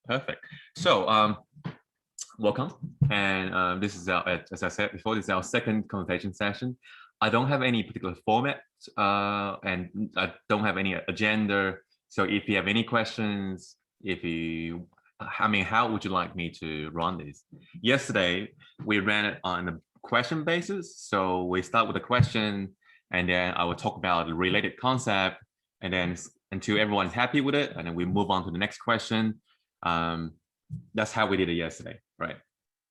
Perfect. So, welcome. And this is our, as I said before, this is our second consultation session. I don't have any particular format, and I don't have any agenda. So, if you have any questions, how would you like me to run this? Yesterday, we ran it on a question basis. So we start with a question, and then I will talk about the related concept, and then until everyone's happy with it, and then we move on to the next question. That's how we did it yesterday, right?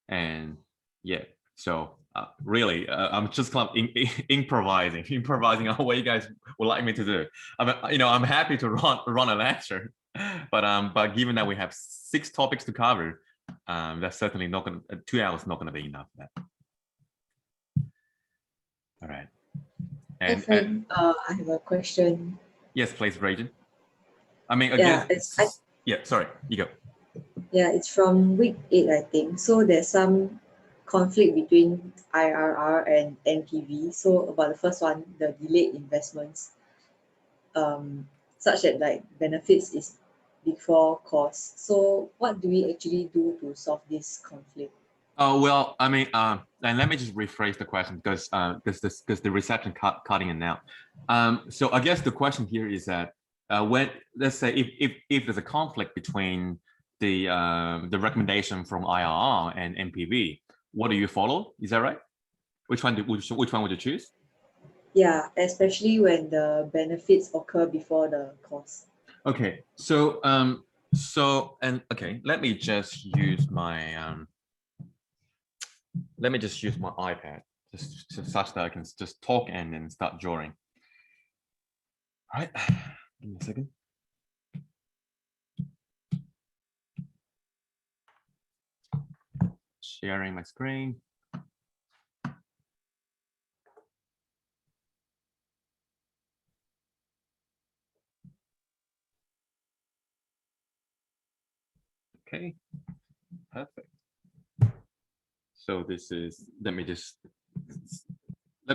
And yeah, so really, I'm just kind of improvising on what you guys would like me to do. I'm happy to run a lecture, but given that we have 6 topics to cover, that's certainly not going. 2 hours not going to be enough for that. All right. And I have a question. Yes, please, Rajan. I mean, again, yeah, sorry, you go. Yeah, it's from week 8, I think. So there's some conflict between IRR and NPV. So about the first one, the delayed investments, such that like benefits is before cost. So what do we actually do to solve this conflict? Oh, well, I mean, and let me just rephrase the question because the reception cutting in now. So I guess the question here is that when, let's say, if there's a conflict between the recommendation from IRR and NPV, what do you follow? Is that right? Which one would you choose? Yeah, especially when the benefits occur before the cost. Okay, so let me just use my iPad just such that I can just talk and then start drawing. All right, give me a second. Sharing my screen. Okay, perfect. So this is, let me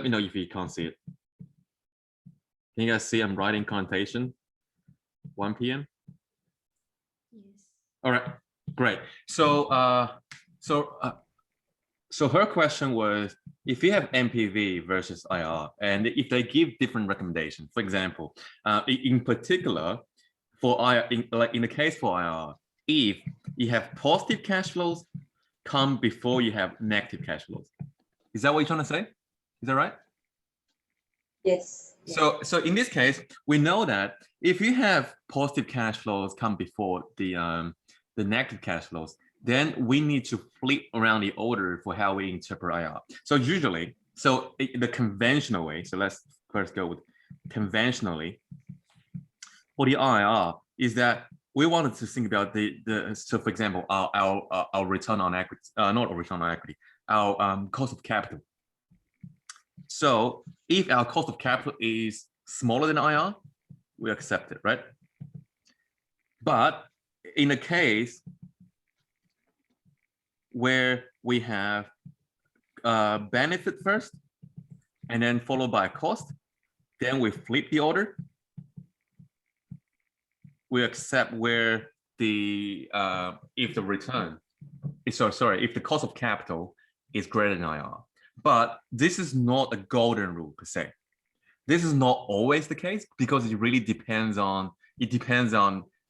know if you can't see it. Can you guys see I'm writing connotation? 1 p.m. Yes. All right, great. So so her question was, if you have NPV versus IR, and if they give different recommendations, for example, in particular, for IR, in the case for IR, if you have positive cash flows come before you have negative cash flows. Is that what you're trying to say? Is that right? Yes. So in this case, we know that if you have positive cash flows come before the negative cash flows, then we need to flip around the order for how we interpret IR. So usually, the conventional way, so let's first go with conventionally, for the IR is that we wanted to think about so for example, our return on equity, not a return on equity, our cost of capital. So if our cost of capital is smaller than IR, we accept it, right? But in a case where we have benefit first and then followed by cost, then we flip the order. We accept where if the cost of capital is greater than IR. But this is not a golden rule per se. This is not always the case because it really depends on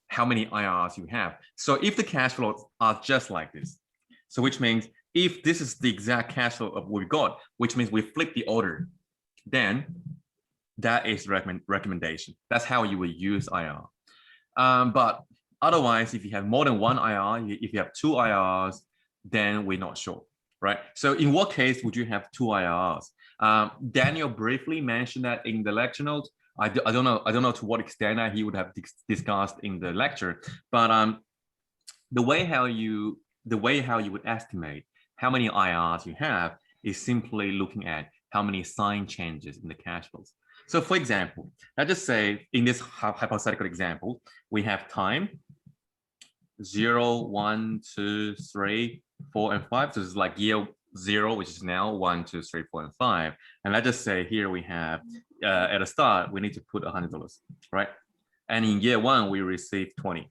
how many IRRs you have. So if the cash flows are just like this, so which means if this is the exact cash flow of what we got, which means we flip the order, then that is recommendation. That's how you would use IRR. But otherwise, if you have more than one IR, if you have 2 IRs, then we're not sure, right? So in what case would you have 2 IRs? Daniel briefly mentioned that in the lecture notes. I don't know to what extent that he would have discussed in the lecture, but the way how you would estimate how many IRs you have is simply looking at how many sign changes in the cash flows. So for example, let's just say in this hypothetical example, we have time 0, 1, 2, 3, 4, and 5. So it's like year 0, which is now 1, 2, 3, 4, and 5. And let's just say here we have at the start, we need to put $100, right? And in year 1, we receive 20.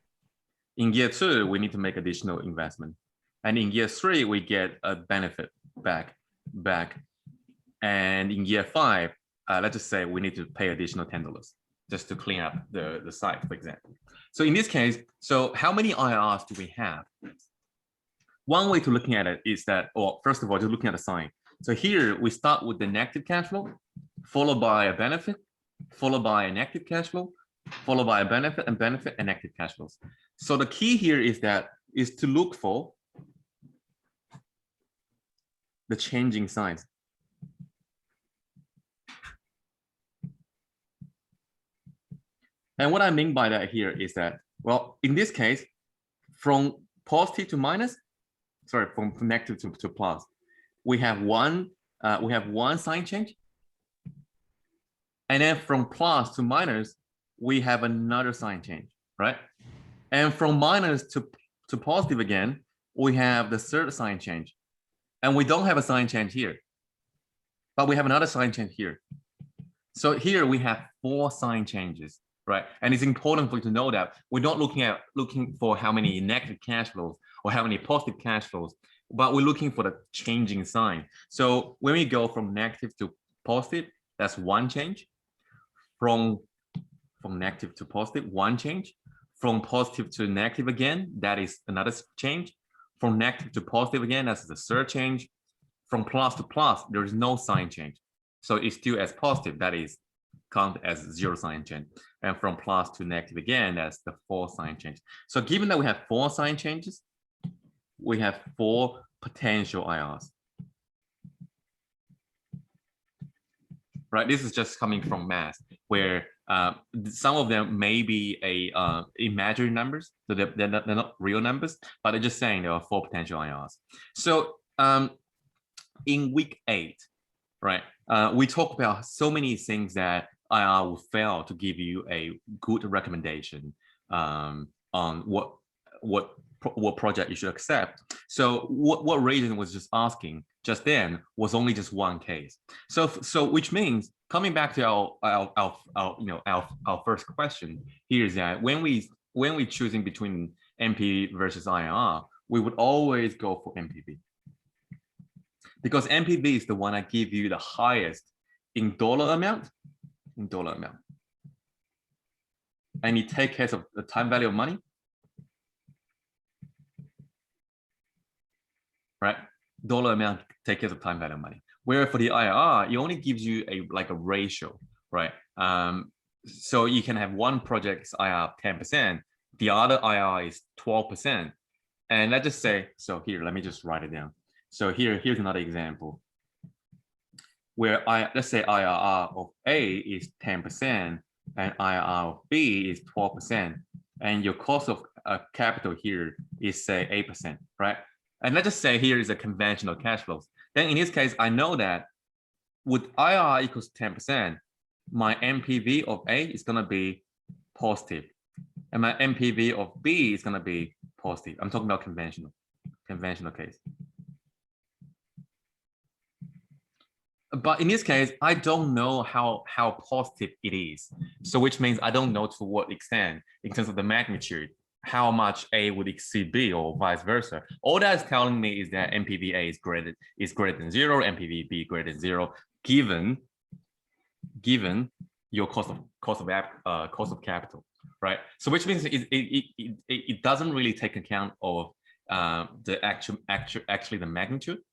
In year 2, we need to make additional investment. And in year 3, we get a benefit back. And in year 5, let's just say we need to pay additional $10 just to clean up the site, for example. So in this case, so how many IRRs do we have? One way to looking at it is that, or first of all, just looking at the sign. So here we start with the negative cash flow, followed by a benefit, followed by a negative cash flow, followed by a benefit and negative cash flows. So the key here is to look for the changing signs. And what I mean by that here is that, well, in this case, from positive to minus, sorry, from negative to plus, we have one sign change. And then from plus to minus, we have another sign change, right? And from minus to positive again, we have the third sign change. And we don't have a sign change here, but we have another sign change here. So here we have 4 sign changes, right? And it's important for you to know that we're not looking for how many negative cash flows or how many positive cash flows, but we're looking for the changing sign. So when we go from negative to positive, that's 1 change. From negative to positive, 1 change. From positive to negative again, that is another change. From negative to positive again, that's the third change. From plus to plus, there is no sign change. So it's still as positive, that is count as 0 sign change. And from plus to negative again, that's the 4 sign change. So given that we have 4 sign changes, we have 4 potential IRs. Right, this is just coming from math, where some of them may be imaginary numbers, so they're not real numbers, but they're just saying there are 4 potential IRs. So in week 8, right, we talk about so many things that IR will fail to give you a good recommendation on what project you should accept. So what reason was just asking just then was only just one case. So which means coming back to our first question here is that when we choosing between NPV versus IRR, we would always go for NPV, because NPV is the one that give you the highest in dollar amount, and it take care of the time value of money, right? Dollar amount take care of time value of money. Where for the IRR, it only gives you a ratio, right? So you can have one project's IRR 10%, the other IRR is 12%. And let's just say, so here, let me just write it down. So here's another example where let's say IRR of A is 10% and IRR of B is 12%. And your cost of capital here is say 8%, right? And let's just say here is a conventional cash flows. Then in this case, I know that with IRR equals 10%, my NPV of A is going to be positive. And my NPV of B is going to be positive. I'm talking about conventional case. But in this case, I don't know how positive it is. So which means I don't know to what extent in terms of the magnitude, how much A would exceed B or vice versa. All that's telling me is that NPV A is greater than 0, NPV B greater than 0, given your cost of capital, right? So which means it doesn't really take account of the actually the magnitude.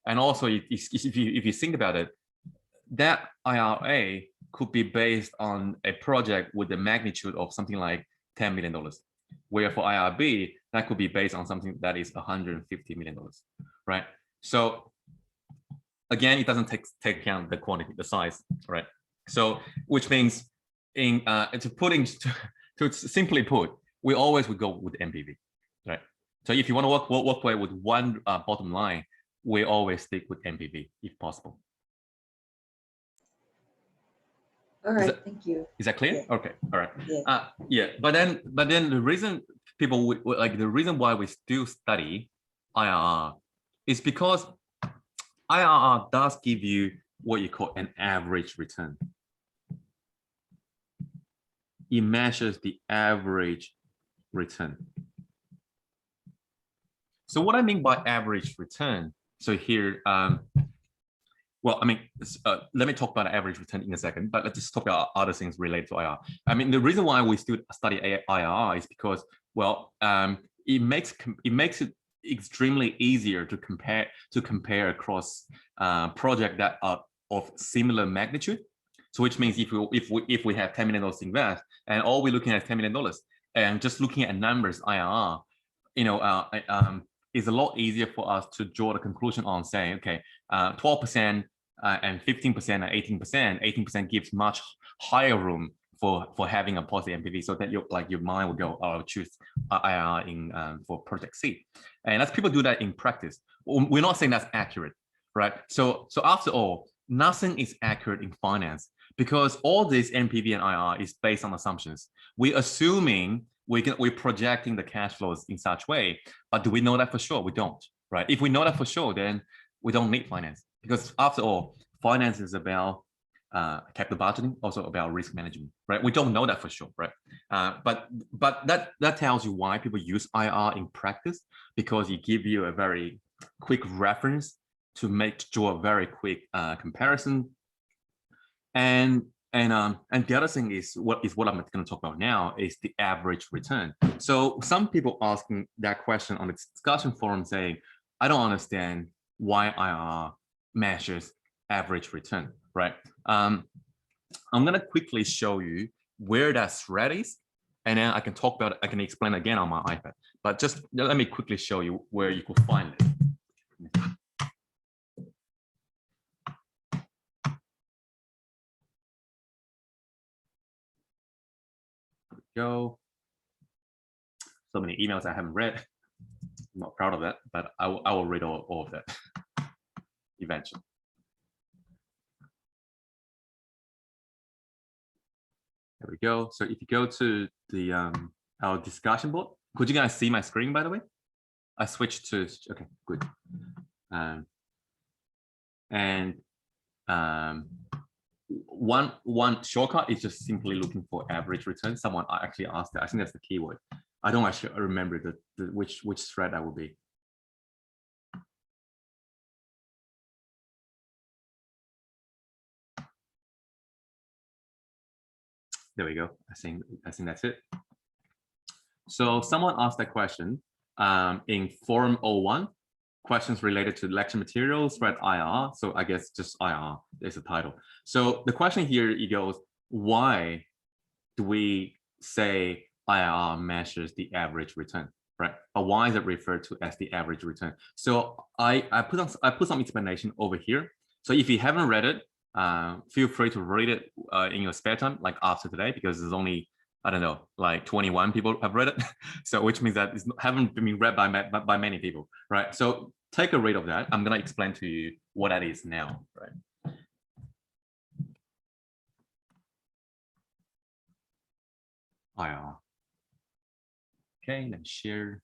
And also, if you think about it, that IRA could be based on a project with the magnitude of something like $10 million. Where for IRB, that could be based on something that is $150 million, right? So again, it doesn't take account the quantity, the size, right? So which means to simply put, we always would go with NPV, right? So if you want to work with one bottom line, we always stick with NPV if possible. All right, thank you. Is that clear? Yeah. Okay, all right. Yeah. Yeah, but then the reason people would the reason why we still study IRR is because IRR does give you what you call an average return. It measures the average return. So what I mean by average return, so here, well, I mean, let me talk about average return in a second, but let's just talk about other things related to IRR. I mean, the reason why we still study IRR is because, well, it makes it extremely easier to compare across projects that are of similar magnitude. So which means if we have $10 million to invest and all we're looking at $10 million and just looking at numbers IRR, you know, is a lot easier for us to draw the conclusion on saying, okay, 12% and 15% and 18% gives much higher room for having a positive NPV, so that your mind will go, oh, I'll choose IRR in for project C, and as people do that in practice. We're not saying that's accurate, right? So after all, nothing is accurate in finance because all this NPV and IRR is based on assumptions. We're assuming we're projecting the cash flows in such way, but do we know that for sure? We don't, right? If we know that for sure, then we don't need finance, because after all, finance is about capital budgeting, also about risk management, right? We don't know that for sure, right? But that tells you why people use IRR in practice, because it gives you a very quick reference to draw a very quick comparison. And the other thing is what I'm going to talk about now is the average return. So some people asking that question on the discussion forum saying, I don't understand why IRR measures average return, right? I'm going to quickly show you where that thread is, and then I can talk about it. I can explain again on my iPad, but just let me quickly show you where you could find it. Go. So many emails I haven't read. I'm not proud of that, but I will read all of that eventually. There we go. So if you go to the our discussion board, could you guys see my screen, by the way? I switched to, okay, good. One shortcut is just simply looking for average return. Someone actually asked that. I think that's the keyword. I don't actually remember which thread that would be. There we go. I think that's it. So someone asked that question in Forum 01, questions related to lecture materials, thread IR. So I guess just IR is the title. So the question here, it goes, why do we say IRR measures the average return, right? Or why is it referred to as the average return? So I put some explanation over here. So if you haven't read it, feel free to read it in your spare time, like after today, because there's only, I don't know, like 21 people have read it. So which means that it haven't been read by many people, right? So take a read of that. I'm going to explain to you what that is now, right? IR. Okay, then share.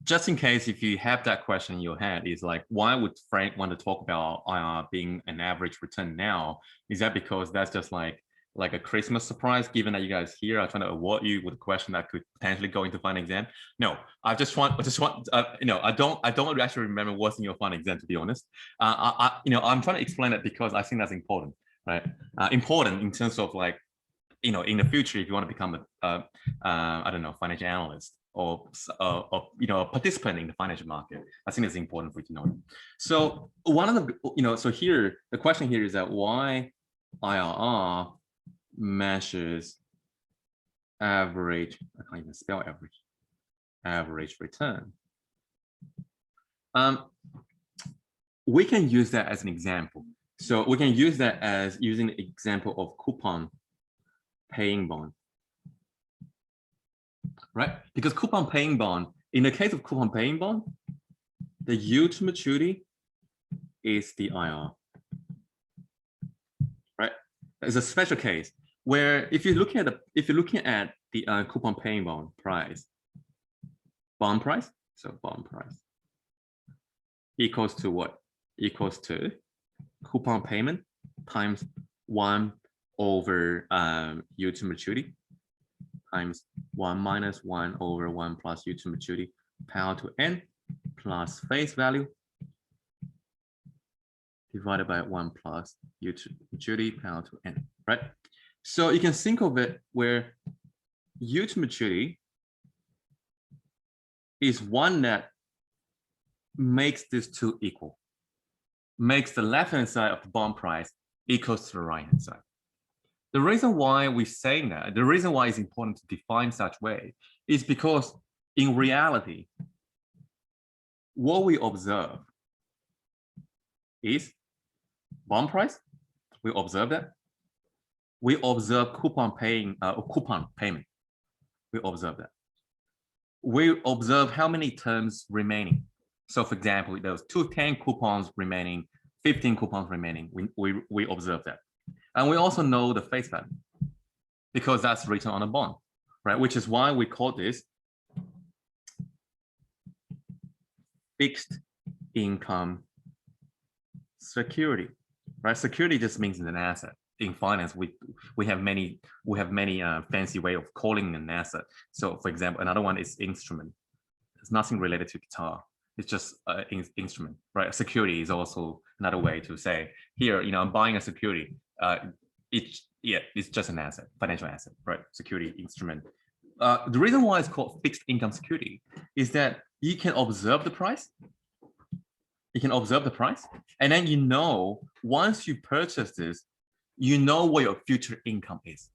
Just in case if you have that question in your head, is like, why would Frank want to talk about IR being an average return now? Is that because that's just like a Christmas surprise, given that you guys here are trying to award you with a question that could potentially go into final exam? No, I don't actually remember what's in your final exam, to be honest. I'm trying to explain it because I think that's important, right? Important in terms of like, in the future, if you want to become a I don't know, financial analyst or a participant in the financial market, I think it's important for you to know. So one of the, so here, the question here is that why IRR measures average, I can't even spell average return. We can use that as an example. So we can use that as using the example of coupon paying bond, right? Because coupon paying bond, in the case of coupon paying bond, the yield to maturity is the IR, right? It's a special case where if you're looking at the coupon paying bond price, bond price equals to what? Equals to coupon payment times 1 over u to maturity times 1 minus 1 over 1 plus u to maturity power to n plus face value divided by 1 plus u to maturity power to n, right? So you can think of it where u to maturity is one that makes these two equal, makes the left-hand side of the bond price equals to the right-hand side. The reason why we're saying that, the reason why it's important to define such way is because in reality, what we observe is bond price. We observe that. We observe coupon payment. We observe that. We observe how many terms remaining. So for example, there was 10 coupons remaining, 15 coupons remaining. We observe that. And we also know the face value because that's written on a bond, right? Which is why we call this fixed income security, right? Security just means an asset. In finance, we have many fancy way of calling an asset. So for example, another one is instrument. It's nothing related to guitar. It's just an instrument, right? Security is also another way to say here, I'm buying a security. It's just an asset, financial asset, right? Security instrument. The reason why it's called fixed income security is that you can observe the price. You can observe the price, and then once you purchase this, you know what your future income is,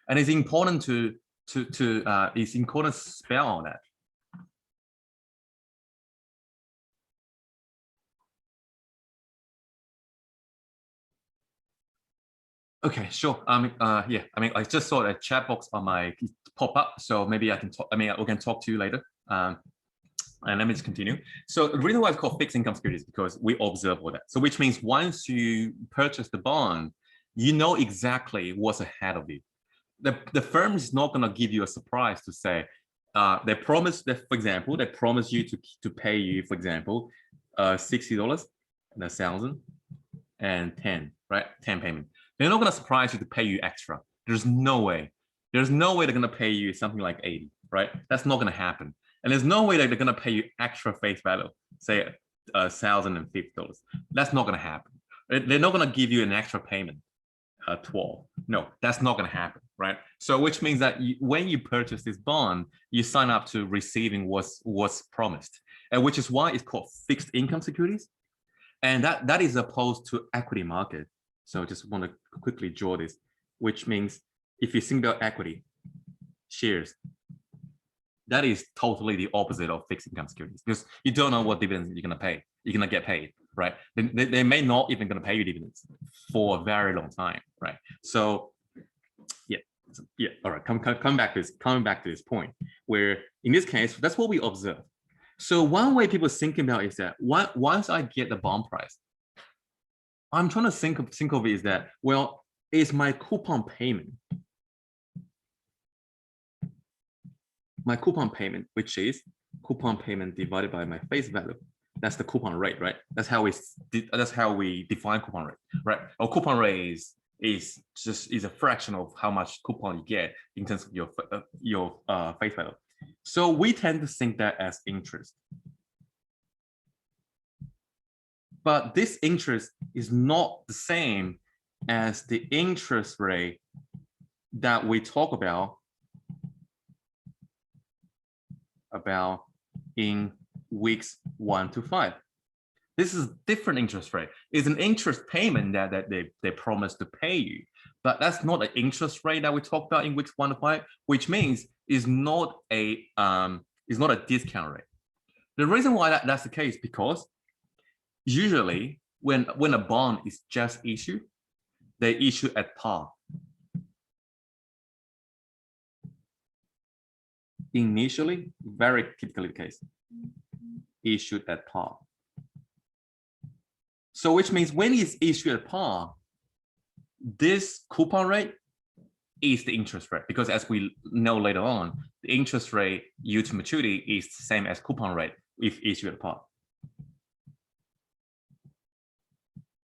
and it's important to spell all that. Okay, sure. I just saw a chat box on my pop up, so maybe I can talk. We can talk to you later. And let me just continue. So the reason why it's called fixed income securities is because we observe all that. So which means once you purchase the bond, you know exactly what's ahead of you. The firm is not going to give you a surprise to say, they promise that, for example, they promise you to pay you, for example, $60 and 1,000 and 10, right? 10 payment. They're not going to surprise you to pay you extra. There's no way. There's no way they're going to pay you something like 80, right? That's not going to happen. And there's no way that they're going to pay you extra face value, say $1,050. That's not going to happen. They're not going to give you an extra payment, 12. No, that's not going to happen, right? So which means that when you purchase this bond, you sign up to receiving what's promised, and which is why it's called fixed income securities. And that is opposed to equity market. So just want to quickly draw this, which means if you think about equity, shares, that is totally the opposite of fixed income securities because you don't know what dividends you're going to pay. You're going to get paid, right? They may not even going to pay you dividends for a very long time, right? So yeah. All right, come back to this point where in this case, that's what we observe. So one way people thinking about is that once I get the bond price, I'm trying to think of it is that, well, is my coupon payment, which is coupon payment divided by my face value. That's the coupon rate, right? That's how we define coupon rate, right? Our coupon rate is a fraction of how much coupon you get in terms of your face value. So we tend to think that as interest. But this interest is not the same as the interest rate that we talk about in weeks 1 to 5. This is different interest rate. It's an interest payment that they promise to pay you, but that's not an interest rate that we talk about in weeks 1 to 5, which means is not a discount rate. The reason why that's the case because usually when a bond is just issued, they issue at par. Initially, very typically the case, issued at par. So which means when it's issued at par, this coupon rate is the interest rate because as we know later on, the interest rate due to maturity is the same as coupon rate if issued at par.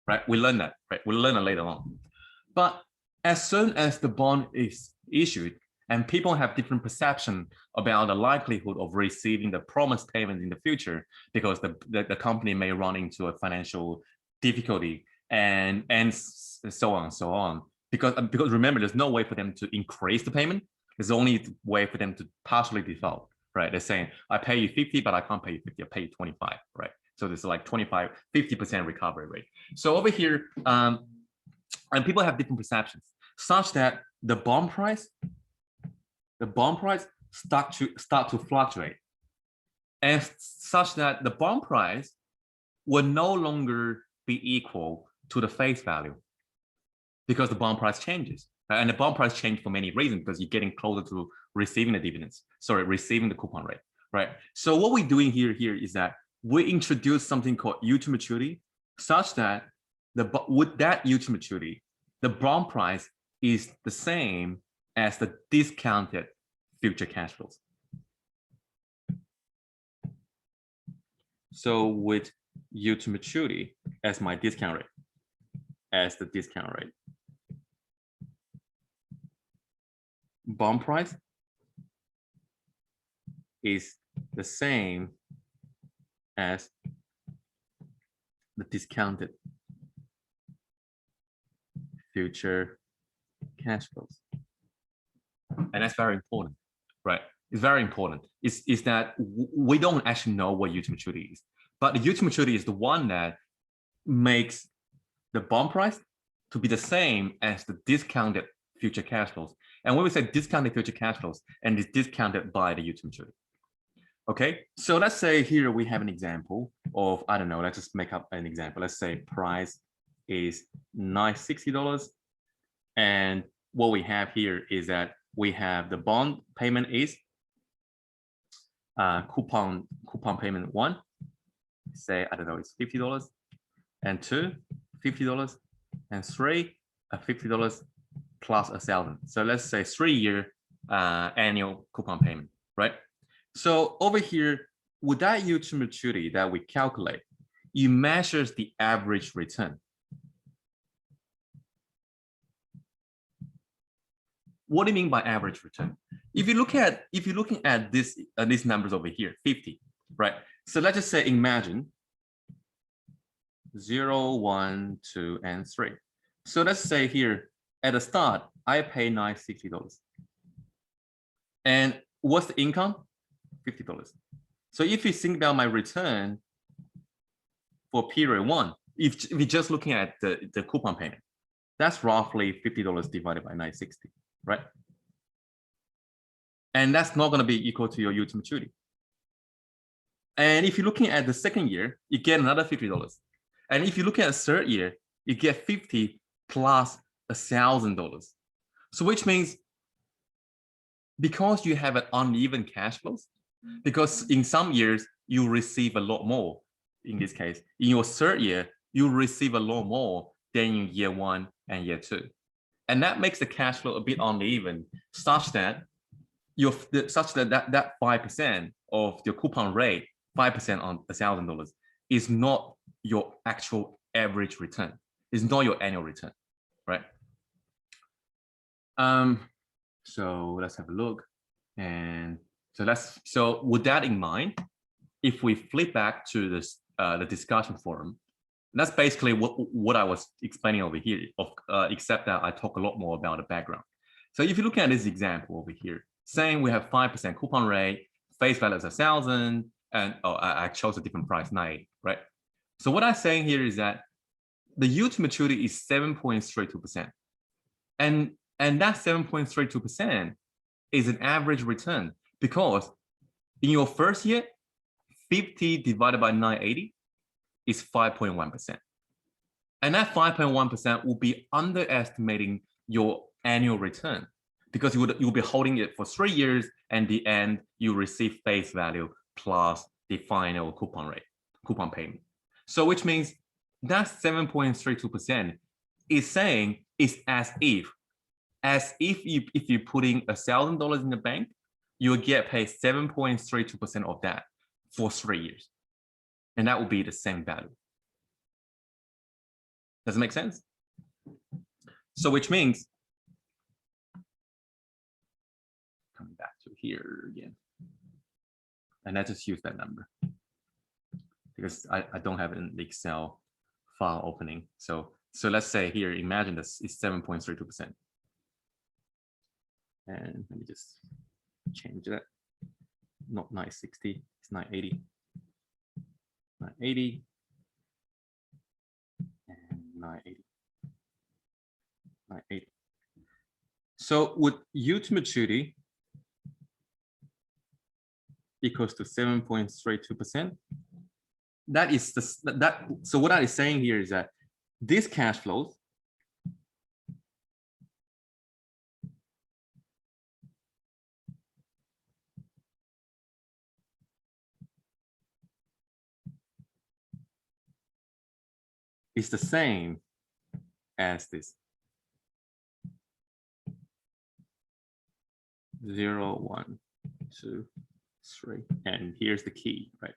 Right? We learn that, right? We'll learn it later on. But as soon as the bond is issued and people have different perception about the likelihood of receiving the promised payment in the future, because the company may run into a financial difficulty and so on and so on. Because remember, there's no way for them to increase the payment. There's only way for them to partially default, right? They're saying, I pay you 50, but I can't pay you 50, I pay you 25, right? So there's like 25, 50% recovery rate. So over here, and people have different perceptions, such that the bond price start to fluctuate, and such that the bond price will no longer be equal to the face value, because the bond price changes. And the bond price change for many reasons, because you're getting closer to receiving the dividends, receiving the coupon rate, right? So what we're doing here is that we introduce something called yield to maturity, such that with that yield to maturity, the bond price is the same as the discounted future cash flows. So with yield to maturity as my discount rate, bond price is the same as the discounted future cash flows. And that's very important, right? It's very important. Is that we don't actually know what yield to maturity is, but the yield to maturity is the one that makes the bond price to be the same as the discounted future cash flows. And when we say discounted future cash flows, and it's discounted by the yield to maturity. Okay, so let's say here we have an example of, I don't know, let's just make up an example. Let's say price is $960. And what we have here is that we have the bond payment is coupon payment 1, say, I don't know, it's $50, and 2, $50, and 3, $50 plus 1,000. So let's say 3-year annual coupon payment, right? So over here, with that yield to maturity that we calculate, it measures the average return. What do you mean by average return? If you're looking at this these numbers over here, 50, right? So let's just say, imagine 0, 1, 2, and 3. So let's say here at the start, I pay $960. And what's the income? $50. So if you think about my return for period 1, if you're just looking at the coupon payment, that's roughly $50 divided by 960, right? And that's not going to be equal to your yield to maturity. And if you're looking at the second year, you get another $50. And if you look at the third year, you get 50 plus $1,000. So which means, because you have an uneven cash flows, because in some years you receive a lot more, in this case, in your third year, you receive a lot more than in year 1 and year 2. And that makes the cash flow a bit uneven, such that that 5% of your coupon rate, 5% on $1,000, is not your actual average return. It's not your annual return, right? So let's have a look. And so with that in mind, if we flip back to this the discussion forum, that's basically what I was explaining over here, except that I talk a lot more about the background. So if you look at this example over here, saying we have 5% coupon rate, face value is 1,000, and I chose a different price, 980, right? So what I'm saying here is that the yield to maturity is 7.32%, and that 7.32% is an average return, because in your first year, 50 divided by 980 is 5.1%. And that 5.1% will be underestimating your annual return, because you'll be holding it for 3 years, and the end you receive face value plus the final coupon payment. So which means that 7.32% is saying it's as if you're putting $1,000 in the bank, you'll get paid 7.32% of that for 3 years. And that will be the same value. Does it make sense? So which means, coming back to here again, and let's just use that number because I don't have an Excel file opening. So let's say here, imagine this is 7.32%. And let me just change that. Not 960, it's 980. 980 and 980. 980. So with U to maturity equals to 7.32%. That is that. So what I is saying here is that this cash flows is the same as this 0, 1, 2, 3, and here's the key, right?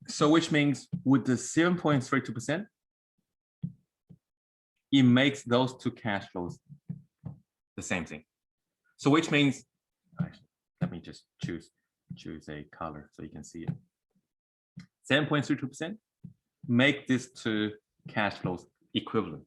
So which means with the 7.32%, it makes those two cash flows the same thing. So which means, actually, let me just choose a color so you can see it. 7.32% make these two cash flows equivalent.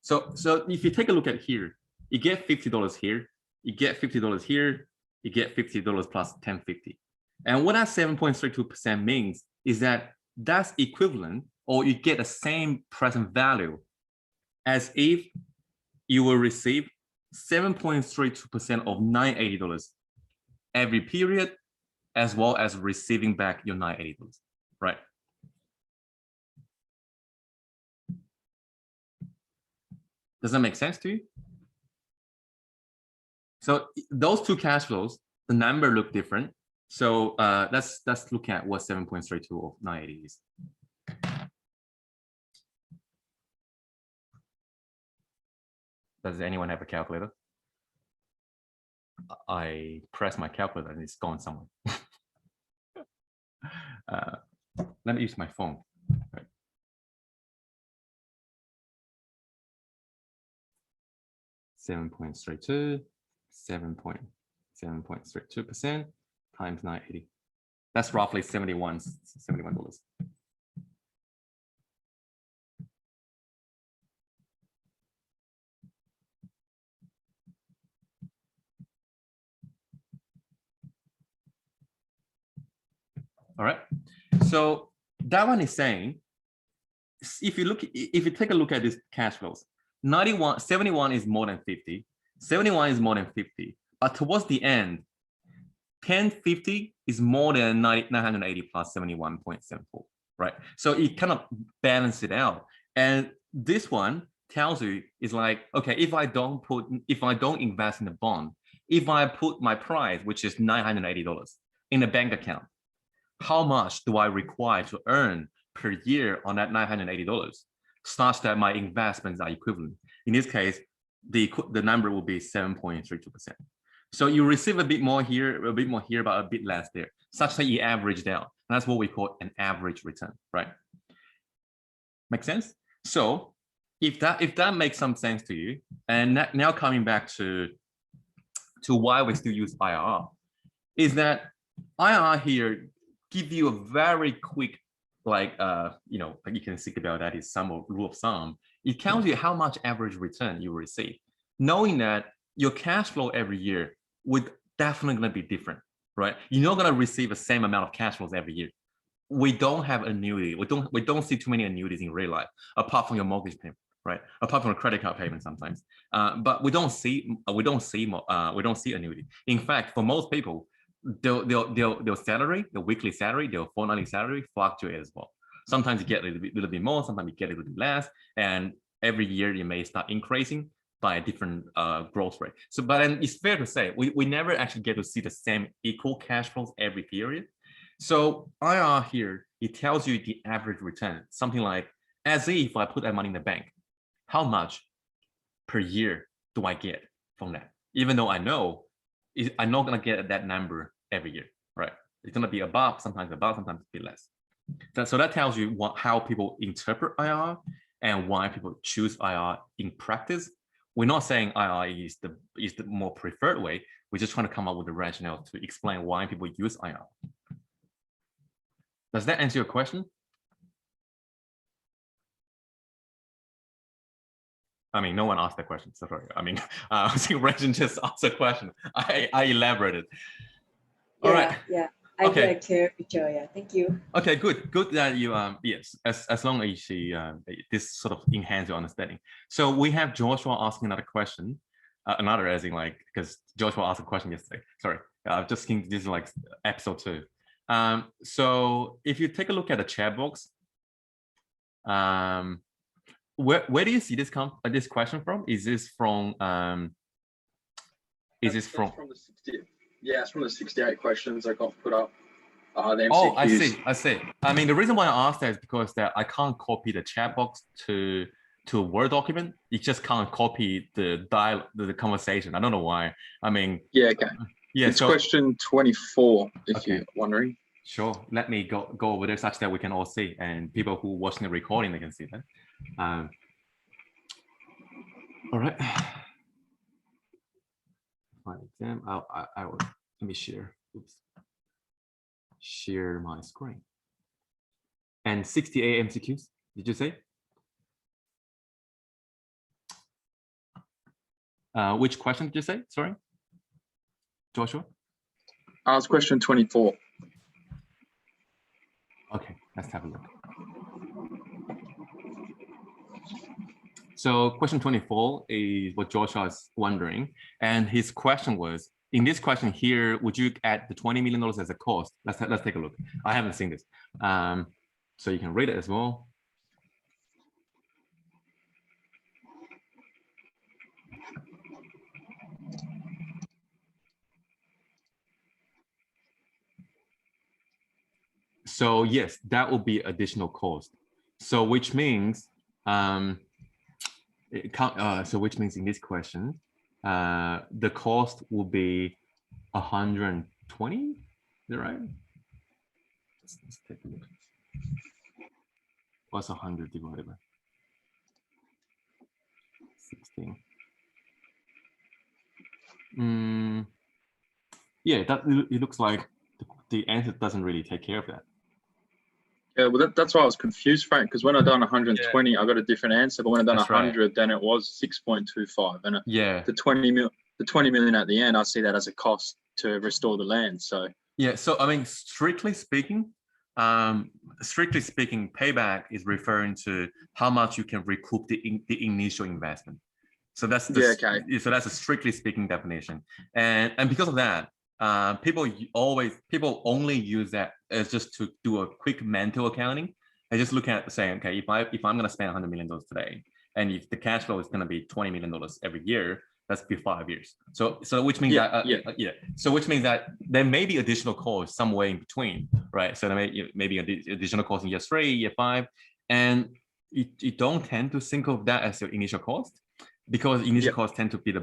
So if you take a look at here, you get $50 here, you get $50 here, you get $50 plus 1050. And what that 7.32% means is that that's equivalent, or you get the same present value as if you will receive 7.32% of $980 every period, as well as receiving back your $980, right? Does that make sense to you? So those two cash flows, the number look different. So let's look at what 7.32 of 980 is. Does anyone have a calculator? I press my calculator and it's gone somewhere. Let me use my phone. Right. 7.32, 7.32% times 980. That's roughly $71. All right. So that one is saying, if you take a look at these cash flows, 71 is more than 50, 71 is more than 50, but towards the end, 1050 is more than 980 plus 71.74, right? So it kind of balances it out. And this one tells you is like, okay, if I don't invest in the bond, if I put my price, which is $980 in a bank account, how much do I require to earn per year on that $980 such that my investments are equivalent? In this case, the number will be 7.32%. So you receive a bit more here, but a bit less there, such that you average out. That's what we call an average return, right? Make sense? So if that makes some sense to you, and now coming back to why we still use IRR, is that IRR here give you a very quick, like you can think about that is some rule of thumb. It tells you how much average return you receive, knowing that your cash flow every year would definitely gonna be different, right? You're not gonna receive the same amount of cash flows every year. We don't have annuity. We don't see too many annuities in real life, apart from your mortgage payment, right? Apart from a credit card payment sometimes. But we don't see annuity. In fact, for most people, their salary, the weekly salary, their fortnightly salary fluctuate as well. Sometimes you get a little bit more, sometimes you get a little bit less, and every year you may start increasing by a different growth rate. So, but then it's fair to say we never actually get to see the same equal cash flows every period. So IR here, it tells you the average return, something like, as if I put that money in the bank, how much per year do I get from that? Even though I know I'm not gonna get that number every year, right? It's gonna be above, sometimes be less. So that tells you how people interpret IR and why people choose IR in practice. We're not saying IR is the more preferred way. We're just trying to come up with a rationale to explain why people use IR. Does that answer your question? I mean, no one asked that question. So sorry. I mean, I think Regin just asked a question. I elaborated. All right. Yeah. I get a clear picture. Yeah. Thank you. Okay, good that you yes, as long as she this sort of enhance your understanding. So we have Joshua asking another question, another as in like, because Joshua asked a question yesterday. Sorry, I'm just thinking this is like episode 2. So if you take a look at the chat box, where do you see this question from? Is this from from the 60? Yeah, it's from the 68 questions I got put up. The MCQs. Oh, I see. I mean, the reason why I asked that is because that I can't copy the chat box to a Word document. It just can't copy the conversation. I don't know why. I mean, yeah, okay. Yeah, it's question 24, if you're wondering. Sure. Let me go over there such that we can all see, and people who watching the recording, they can see that. All right. Fine exam. I will let me share. Oops. Share my screen. And 68 MCQs, did you say? Which question did you say? Sorry, Joshua? It's question 24. Okay, let's have a look. So question 24 is what Joshua is wondering. And his question was, in this question here, would you add the $20 million as a cost? Let's take a look. I haven't seen this. So you can read it as well. So yes, that will be additional cost. So which means, which means in this question, the cost will be 120. Is that right? Let's take a look. What's 100 divided by 16? Yeah, it looks like the answer doesn't really take care of that. Yeah, well, that's why I was confused, Frank, because when I done 120, I got a different answer, but when I done 100, then it was 6.25, and the 20 million at the end, I see that as a cost to restore the land. So yeah, so I mean, strictly speaking, payback is referring to how much you can recoup the initial investment. So that's so that's a strictly speaking definition, and because of that, people only use that as just to do a quick mental accounting. I just look at saying, okay, if I'm going to spend $100 million today, and if the cash flow is going to be $20 million every year, that's be 5 years. So which means So which means that there may be additional costs somewhere in between, right? So there may be additional costs in year 3, year 5, and you don't tend to think of that as your initial cost, because initial costs tend to be the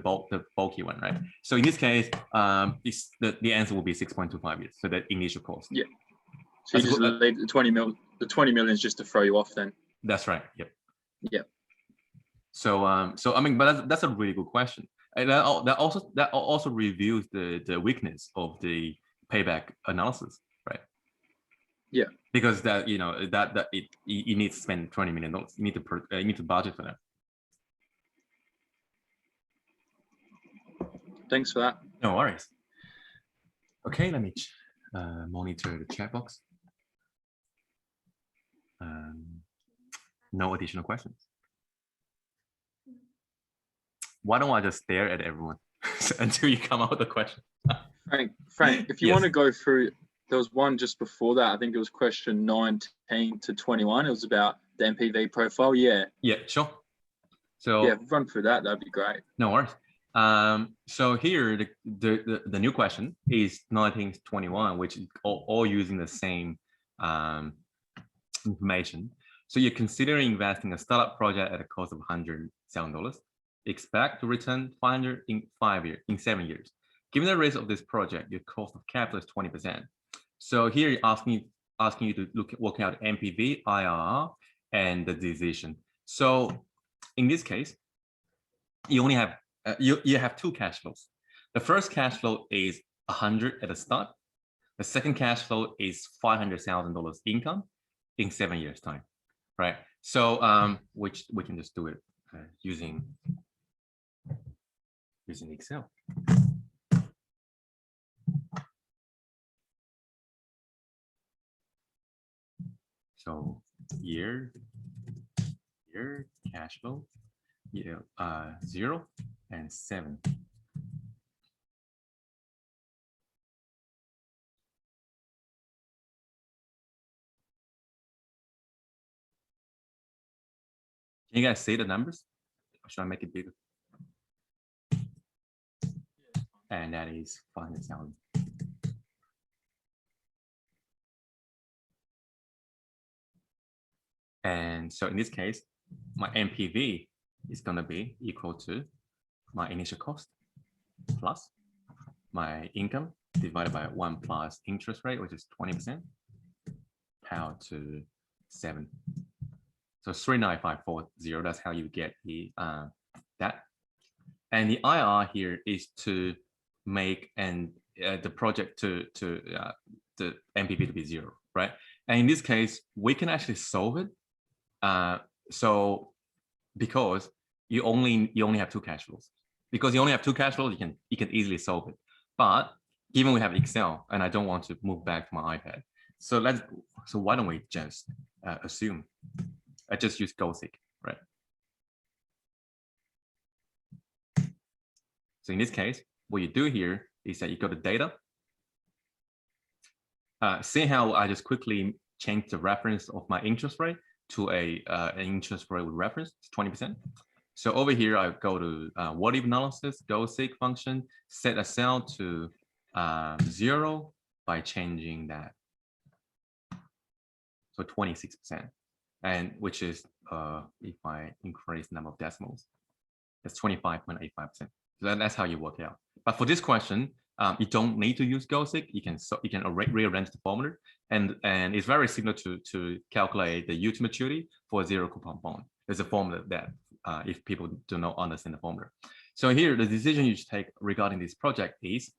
bulky one, right? So in this case, the answer will be 6.25 years. So the initial cost. Yeah. So you just leave the 20 million. The 20 million is just to throw you off then. That's right. Yep. Yep. So I mean, but that's a really good question. And that also reveals the weakness of the payback analysis, right? Yeah. Because that you need to spend $20 million. You need to budget for that. Thanks for that. No worries. Okay, let me monitor the chat box. No additional questions. Why don't I just stare at everyone until you come out with a question? Frank, if you want to go through, there was one just before that. I think it was question 19 to 21. It was about the MPV profile. Yeah. Yeah, sure. So yeah, run through that. That'd be great. No worries. So here, the new question is 1921, which is all using the same information. So you're considering investing a startup project at a cost of $100,000. Expect to return 500 in 7 years. Given the risk of this project, your cost of capital is 20%. So here you're asking you to work out NPV, IRR, and the decision. So in this case, you only have you have two cash flows. The first cash flow is 100 at the start. The second cash flow is $500,000 income in 7 years time, right? So which we can just do it using Excel. So year cash flow, 0 and 7. Can you guys see the numbers? Or should I make it bigger? And that is 500,000. And so in this case, my NPV is going to be equal to my initial cost plus my income divided by 1 plus interest rate, which is 20%, power to 7. So 39540, that's how you get the that. And the IR here is to make the project to the NPV to be 0, right? And in this case, we can actually solve it. So because you only have two cash flows. Because you only have two cash flows, you can easily solve it. But given we have Excel and I don't want to move back to my iPad, so why don't we just assume I just use GoSig, right? So in this case, what you do here is that you go to data. See how I just quickly changed the reference of my interest rate to an interest rate with reference, 20%. So over here, I go to what if analysis, GoSig function, set a cell to 0 by changing that. So 26%, and which is if I increase the number of decimals, that's 25.85%. So that's how you work it out. But for this question, you don't need to use GoSig. You can rearrange the formula, and it's very similar to calculate the yield to maturity for a 0 coupon bond. There's a formula that if people do not understand the formula. So here, the decision you should take regarding this project is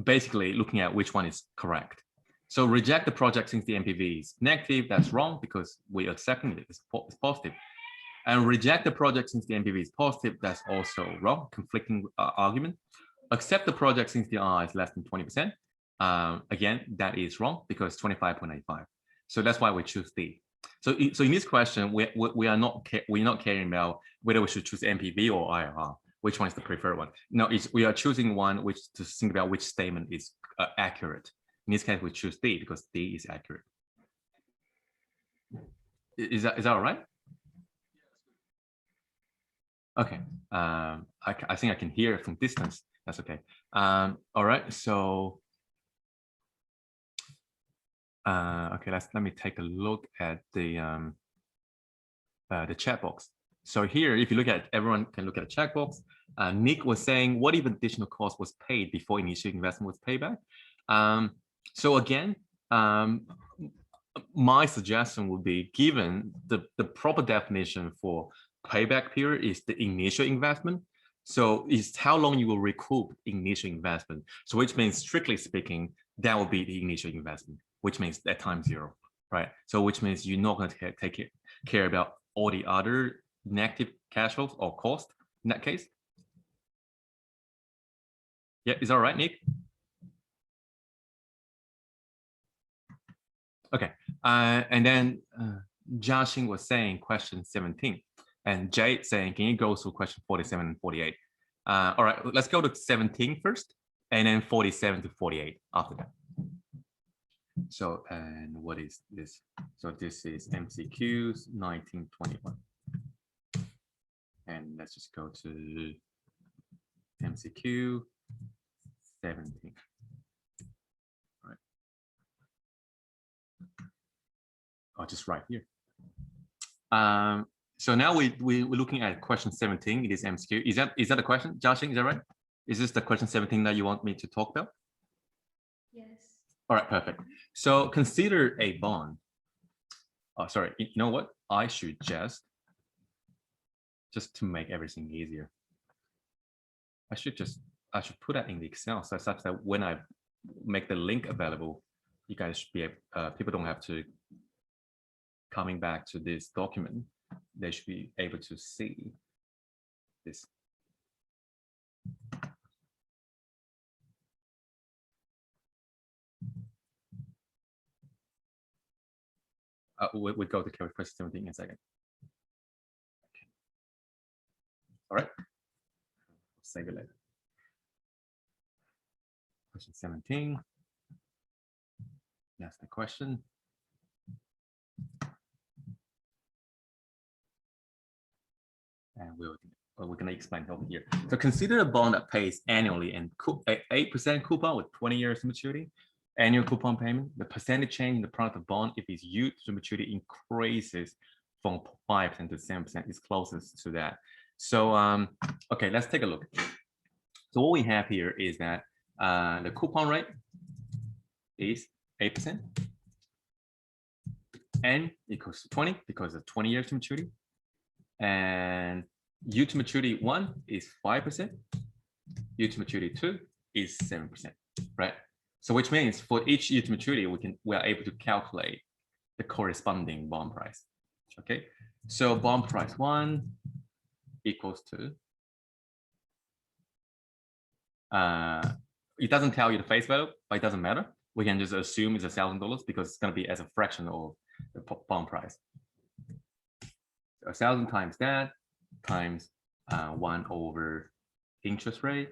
basically looking at which one is correct. So reject the project since the NPV is negative. That's wrong because we are accepting it as positive. And reject the project since the NPV is positive. That's also wrong, conflicting argument. Accept the project since the R is less than 20%. Again, that is wrong because 25.85. So that's why we choose D. So in this question, we're not caring about whether we should choose NPV or IRR. Which one is the preferred one? No, we are choosing one which to think about which statement is accurate. In this case, we choose D because D is accurate. Is that all right? Okay. I think I can hear it from distance. That's okay. All right. So okay, let me take a look at the chat box. So here, if you look at, everyone can look at the chat box. Nick was saying, what if additional cost was paid before initial investment was paid back? So again, my suggestion would be, given the proper definition for payback period is the initial investment. So it's how long you will recoup initial investment. So which means, strictly speaking, that will be the initial investment, which means at time 0, right? So which means you're not going to take care about all the other negative cash flows or cost in that case. Yeah, is that all right, Nick? Okay, and then Jiaxing was saying question 17, and Jade saying, can you go through question 47 and 48? All right, let's go to 17 first, and then 47 to 48 after that. So, and what is this? So this is MCQs 1921. And let's just go to MCQ 17. All right. Oh, just right here. So now we're looking at question 17. It is MCQ. Is that a question, Joshing? Is that right? Is this the question 17 that you want me to talk about? Yes. All right, perfect. So consider a bond. Oh, sorry. You know what? I should just to make everything easier. I should put that in the Excel such that when I make the link available, you guys should be people don't have to coming back to this document. They should be able to see this. We go to question 17 in a second. Okay. All right. Save it later. Question 17. That's the question. And we're going to explain over here. So consider a bond that pays annually and 8% coupon with 20 years to maturity. Annual coupon payment, the percentage change in the product of bond if it's used to maturity increases from 5% to 7% is closest to that. So okay, let's take a look. So what we have here is that the coupon rate is 8%. N equals to 20 because of 20 years to maturity. And U to maturity 1 is 5%. U to maturity 2 is 7%, right? So which means for each U to maturity, we are able to calculate the corresponding bond price. Okay, so bond price 1 equals to it doesn't tell you the face value, but it doesn't matter. We can just assume it's $1,000 because it's going to be as a fraction of the bond price. 1,000 times that times 1 over interest rate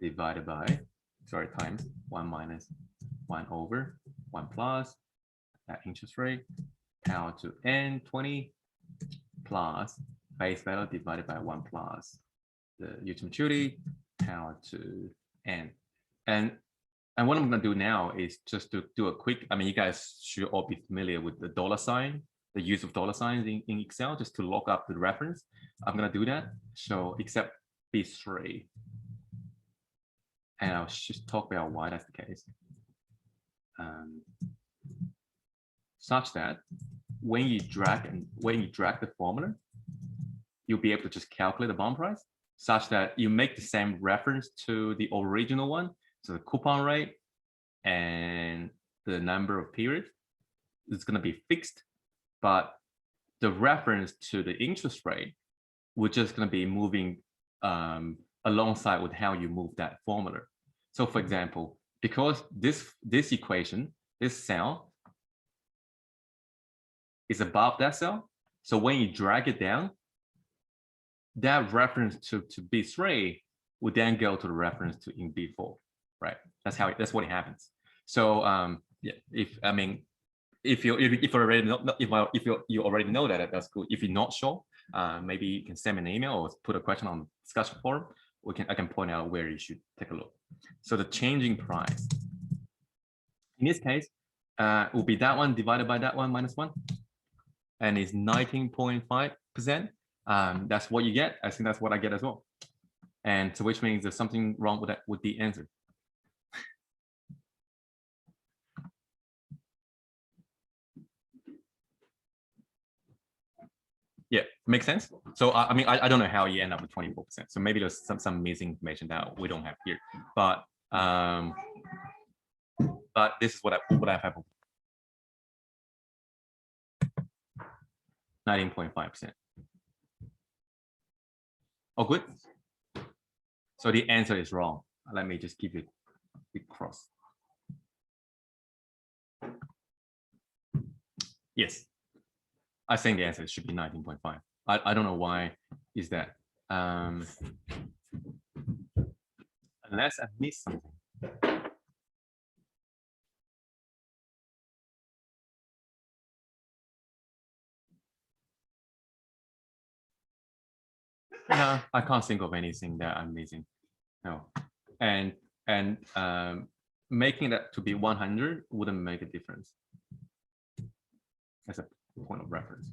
divided by, sorry, times 1 minus 1 over 1 plus that interest rate power to n 20 plus face value divided by 1 plus the U to maturity power to n. And what I'm going to do now is just to do a quick, I mean, you guys should all be familiar with the dollar sign, the use of dollar signs in Excel, just to look up the reference. I'm going to do that. So except B3. And I'll just talk about why that's the case. Such that when you drag the formula, you'll be able to just calculate the bond price, such that you make the same reference to the original one. So the coupon rate and the number of periods is going to be fixed, but the reference to the interest rate, we're just going to be moving alongside with how you move that formula. So for example, because this equation, this cell is above that cell, so when you drag it down, that reference to B3 would then go to the reference to in B4, right? That's what it happens. So yeah, if you already know that, that's good. If you're not sure, maybe you can send me an email or put a question on the discussion forum. I can point out where you should take a look. So the changing price in this case will be that one divided by that one minus 1, and is 19.5%. That's what you get. I think that's what I get as well. And so which means there's something wrong with that with the answer. Yeah, makes sense. So I mean, I don't know how you end up with 24%. So maybe there's some missing information that we don't have here. But this is what I have. 19.5%. Oh, good. So the answer is wrong. Let me just give it a big cross. Yes. I think the answer should be 19.5. I don't know why is that. Unless I missed something. No, I can't think of anything that I'm missing. No, and making that to be 100 wouldn't make a difference. As a point of reference,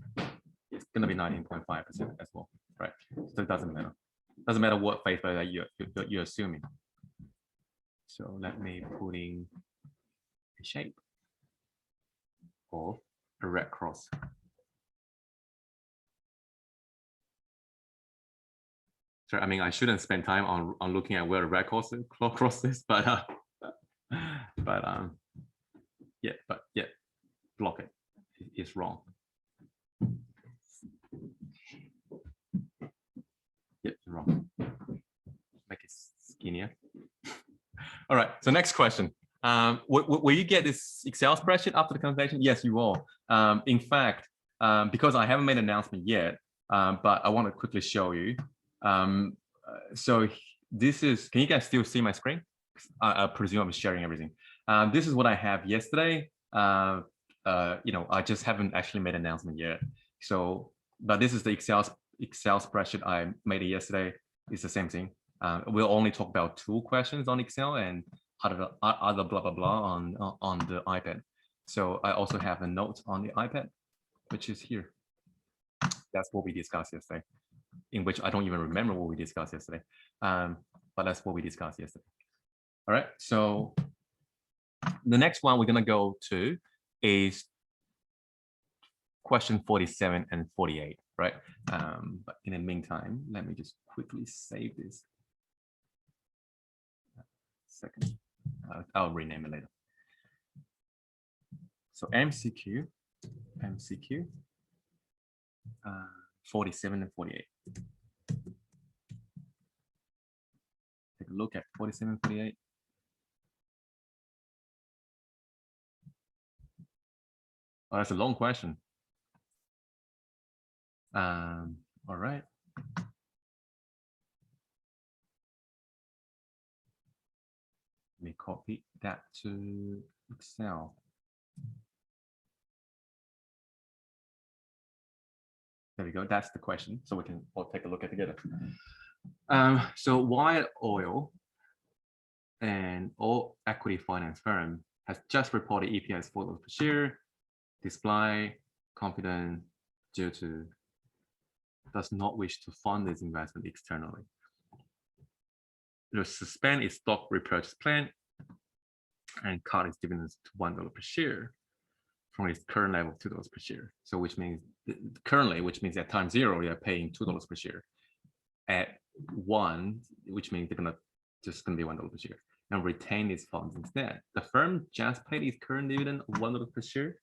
it's going to be 19.5% as well, right? So it doesn't matter. Doesn't matter what face value that you're assuming. So let me put in a shape or a red cross. So I mean, I shouldn't spend time on looking at where the red cross is, but yeah, block it. It's wrong. Yep, wrong. Make it skinnier. All right. So next question. Will you get this Excel spreadsheet after the conversation? Yes, you will. In fact, because I haven't made an announcement yet, but I want to quickly show you. So this is. Can you guys still see my screen? I presume I'm sharing everything. This is what I have yesterday. I just haven't actually made an announcement yet. So, but this is the Excel spreadsheet I made yesterday. It's the same thing. We'll only talk about 2 questions on Excel and other blah blah blah on the iPad. So I also have a note on the iPad, which is here. That's what we discussed yesterday, in which I don't even remember what we discussed yesterday. But that's what we discussed yesterday. All right. So the next one we're gonna go to is question 47 and 48, right? But in the meantime, let me just quickly save this. Second, I'll rename it later. So MCQ, 47 and 48. Take a look at 47 and 48. Oh, that's a long question. All right. Let me copy that to Excel. There we go. That's the question. So we can all take a look at it together. So Wild Oil and all equity finance firm has just reported EPS $4 per share. Display confident due to does not wish to fund this investment externally. To suspend its stock repurchase plan and cut its dividends to $1 per share from its current level of $2 per share. So which means currently, which means at time 0, they are paying $2 per share. At 1, which means they're just gonna be $1 per share and retain its funds instead. The firm just paid its current dividend of $1 per share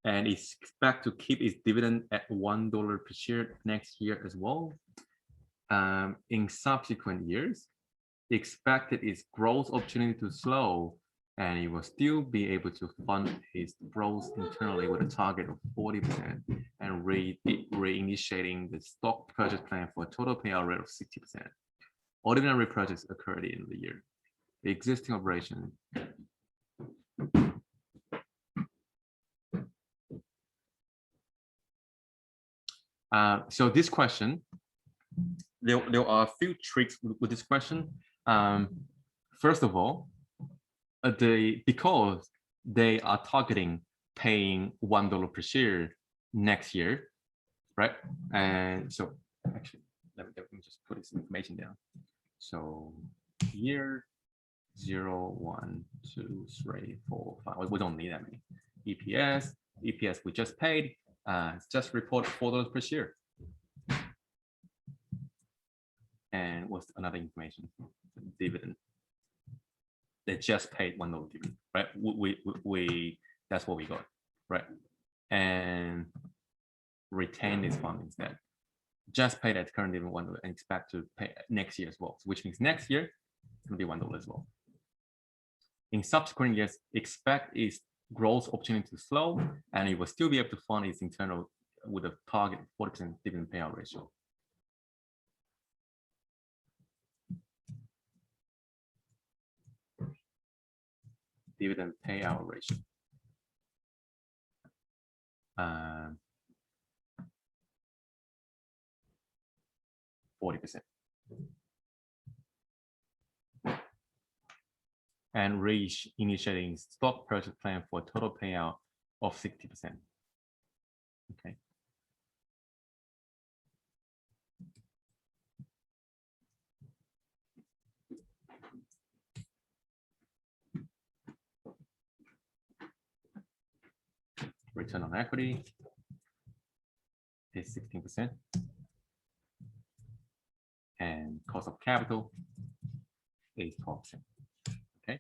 and is expected to keep its dividend at $1 per share next year as well. In subsequent years, expected its growth opportunity to slow, and it will still be able to fund its growth internally with a target of 40% and reinitiating the stock purchase plan for a total payout rate of 60%. Ordinary purchase occurred in the year. The existing operation. So this question, there are a few tricks with this question. First of all, because they are targeting paying $1 per share next year, right? And so actually, let me just put this information down. So year 0, 1, 2, 3, 4, 5. We don't need that many. EPS we just paid. Just report $4 per share. And what's another information? Dividend. They just paid $1 dividend, right? We that's what we got, right? And retain this fund instead. Just paid at current dividend $1 and expect to pay next year as well, which means next year it's gonna be $1 as well. In subsequent years, expect its growth opportunity to slow, and it will still be able to fund its internal with a target 40% dividend payout ratio. Dividend payout ratio. 40%. 40%. And initiating stock purchase plan for a total payout of 60%. Okay. Return on equity is 16%. And cost of capital is 12%. Okay.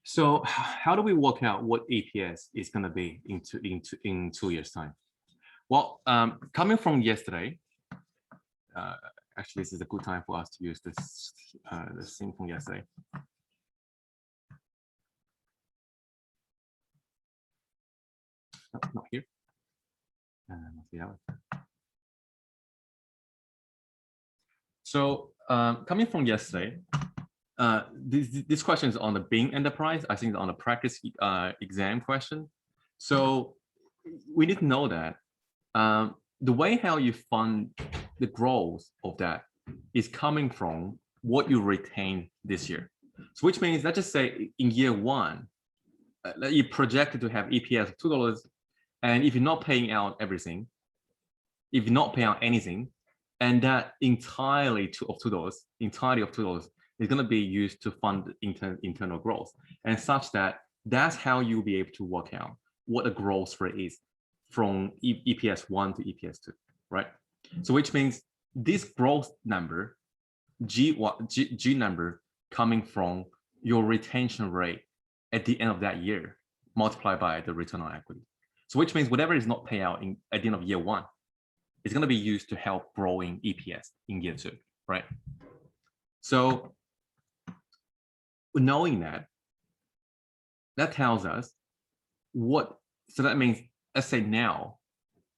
So how do we work out what EPS is going to be in 2 years' time? Well, coming from yesterday, actually, this is a good time for us to use this the thing from yesterday. No, not here. Let's see how. So coming from yesterday, this question is on the Bing Enterprise. I think it's on the practice exam question. So we need to know that the way how you fund the growth of that is coming from what you retain this year. So which means, let's just say in year one, you projected to have EPS of $2, and if you're not paying out everything, if you're not paying out anything, and that entirety of $2 is going to be used to fund internal growth, and such that that's how you'll be able to work out what the growth rate is from EPS 1 to EPS 2, right? So which means this growth number, G number, coming from your retention rate at the end of that year, multiplied by the return on equity. So which means whatever is not paid out at the end of year one, it's going to be used to help growing EPS in year 2, right? So knowing that, that tells us what, so that means, let's say now,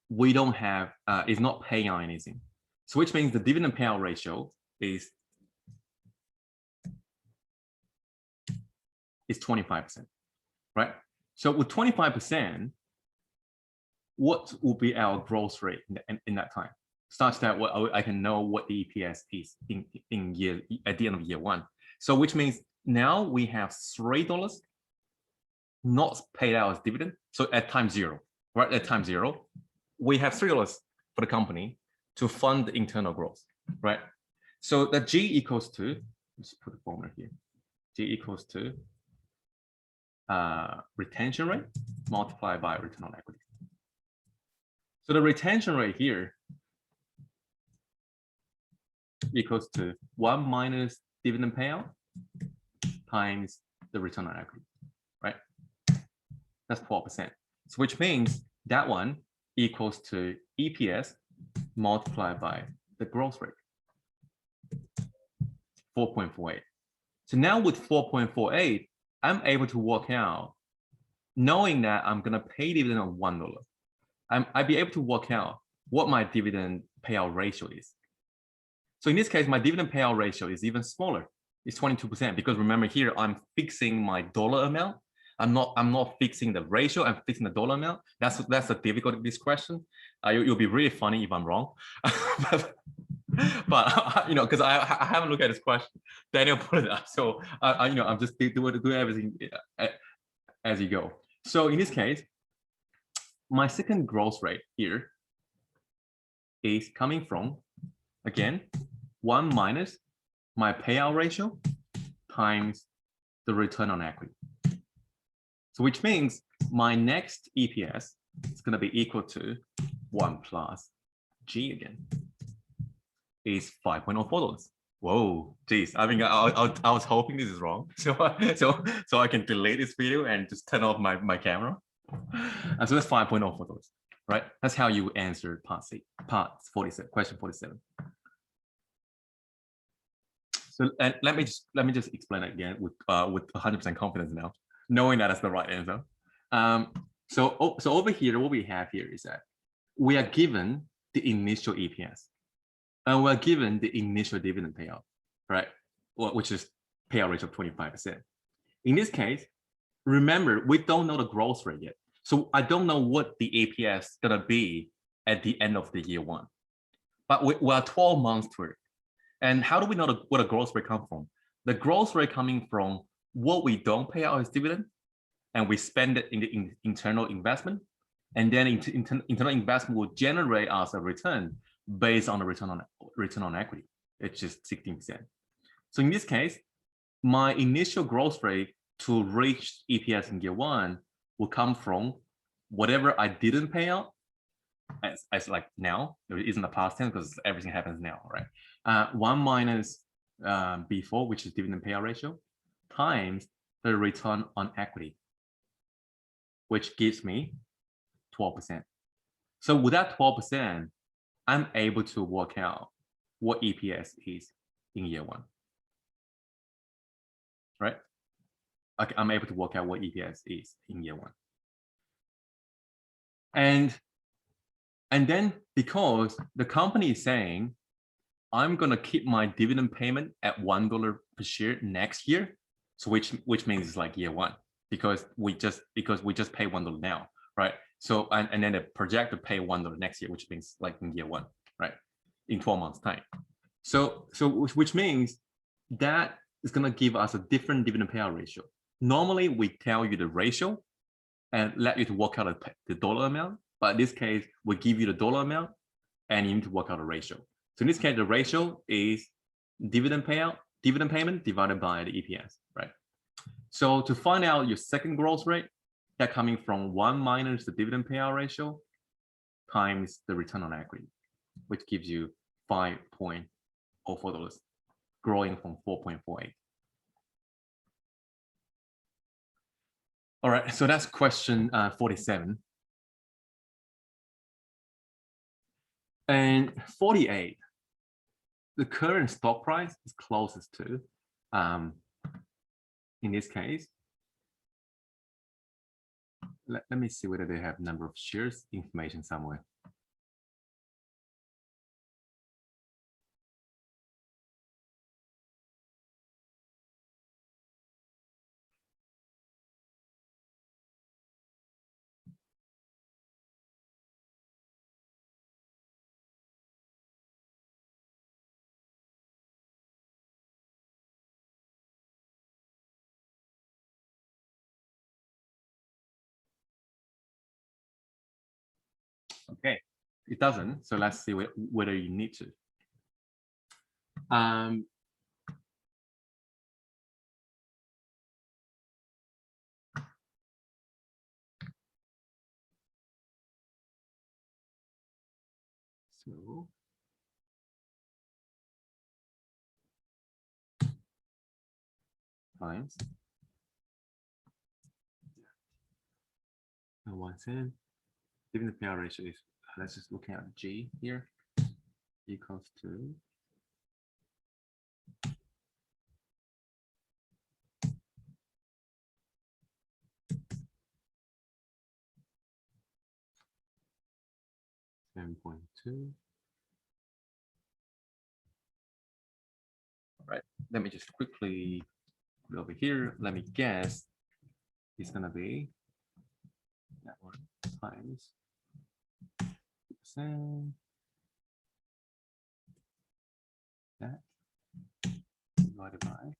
we don't have, is not paying out anything. So which means the dividend payout ratio is 25%, right? So with 25%, what will be our growth rate in that time, such that I can know what the EPS is in year at the end of year one. So which means now we have $3 not paid out as dividend. So at time 0, right? At time 0, we have $3 for the company to fund the internal growth, right? So that G equals to, let's put the formula here. G equals to retention rate multiplied by return on equity. So the retention rate here equals to 1 minus dividend payout times the return on equity, right? That's 12%. So which means that one equals to EPS multiplied by the growth rate, 4.48. So now with 4.48, I'm able to work out, knowing that I'm going to pay dividend of $1. I'd be able to work out what my dividend payout ratio is. So in this case, my dividend payout ratio is even smaller. It's 22%, because remember here, I'm fixing my dollar amount. I'm not fixing the ratio. I'm fixing the dollar amount. That's the difficulty of this question. It'll be really funny if I'm wrong, but you know, because I haven't looked at this question. Daniel put it up, so you know, I'm just doing everything as you go. So in this case, my second growth rate here is coming from, again, 1 minus my payout ratio times the return on equity. So which means my next EPS is going to be equal to 1 plus G again, is $5.04. Whoa, geez. I mean, I was hoping this is wrong. So I can delete this video and just turn off my camera. And so that's $5.04, right? That's how you answer part 47, question 47. So and let me just explain it again with 100% confidence now, knowing that that's the right answer. So over here, what we have here is that we are given the initial EPS, and we're given the initial dividend payout, right? Which is payout ratio of 25%. In this case, remember, we don't know the growth rate yet. So I don't know what the EPS is gonna be at the end of the year one. but we're 12 months through it. And how do we know what a growth rate comes from? The growth rate coming from what we don't pay out as dividend, and we spend it in the internal investment, and then internal investment will generate us a return based on the return on equity. It's just 16%. So in this case, my initial growth rate to reach EPS in year one will come from whatever I didn't pay out, as like now. It isn't the past tense because everything happens now, right? 1 minus B4, which is dividend payout ratio, times the return on equity, which gives me 12%. So with that 12%, I'm able to work out what EPS is in year one, right? Okay, I'm able to work out what EPS is in year one. And then because the company is saying, I'm gonna keep my dividend payment at $1 per share next year, so which means it's like year one, because we just pay $1 now, right? So and then they project to pay $1 next year, which means like in year one, right? In 12 months time. So which means that is gonna give us a different dividend payout ratio. Normally we tell you the ratio and let you to work out the dollar amount, but in this case we give you the dollar amount and you need to work out a ratio. So in this case, the ratio is dividend payment divided by the EPS, right? So to find out your second growth rate, that coming from 1 minus the dividend payout ratio times the return on equity, which gives you $5.04, growing from 4.48. All right, so that's question 47. And 48, the current stock price is closest to, in this case, let me see whether they have number of shares information somewhere. Okay, it doesn't. So let's see whether you need to. So times 1 cent. Dividend payout ratio is, let's just look at G here, equals to 7.2. All right, let me just quickly put it over here. Let me guess. It's gonna be that one times 2%. That divided by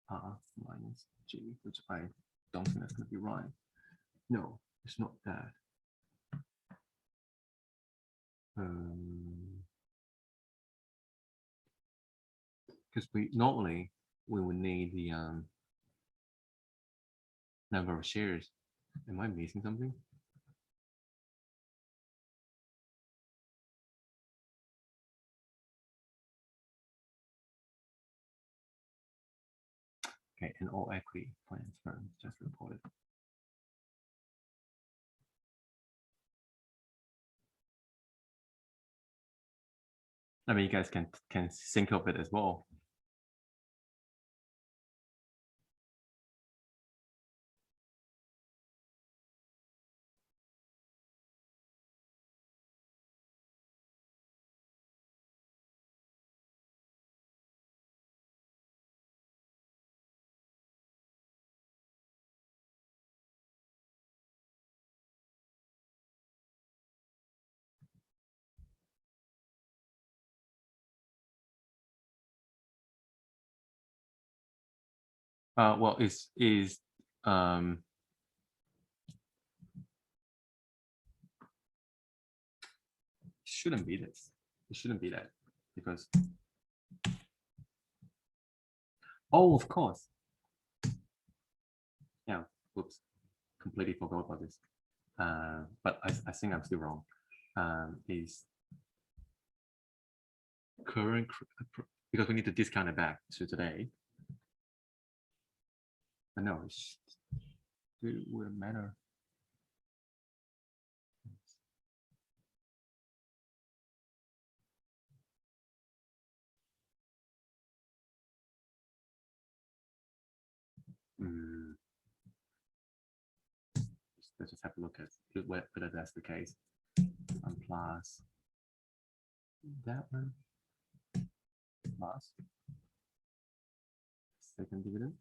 R minus G, which I don't think that's gonna be right. No, it's not that. Because we normally would need the number of shares. Am I missing something? Okay, and all equity plans firms just reported. I mean, you guys can think of it as well. Well, shouldn't be this. It shouldn't be that because, oh, of course. Yeah, whoops, completely forgot about this. But I think I'm still wrong. Is current, because we need to discount it back to today. But no, it will matter. Let's just have a look at whether that's the case. And plus that one plus second dividend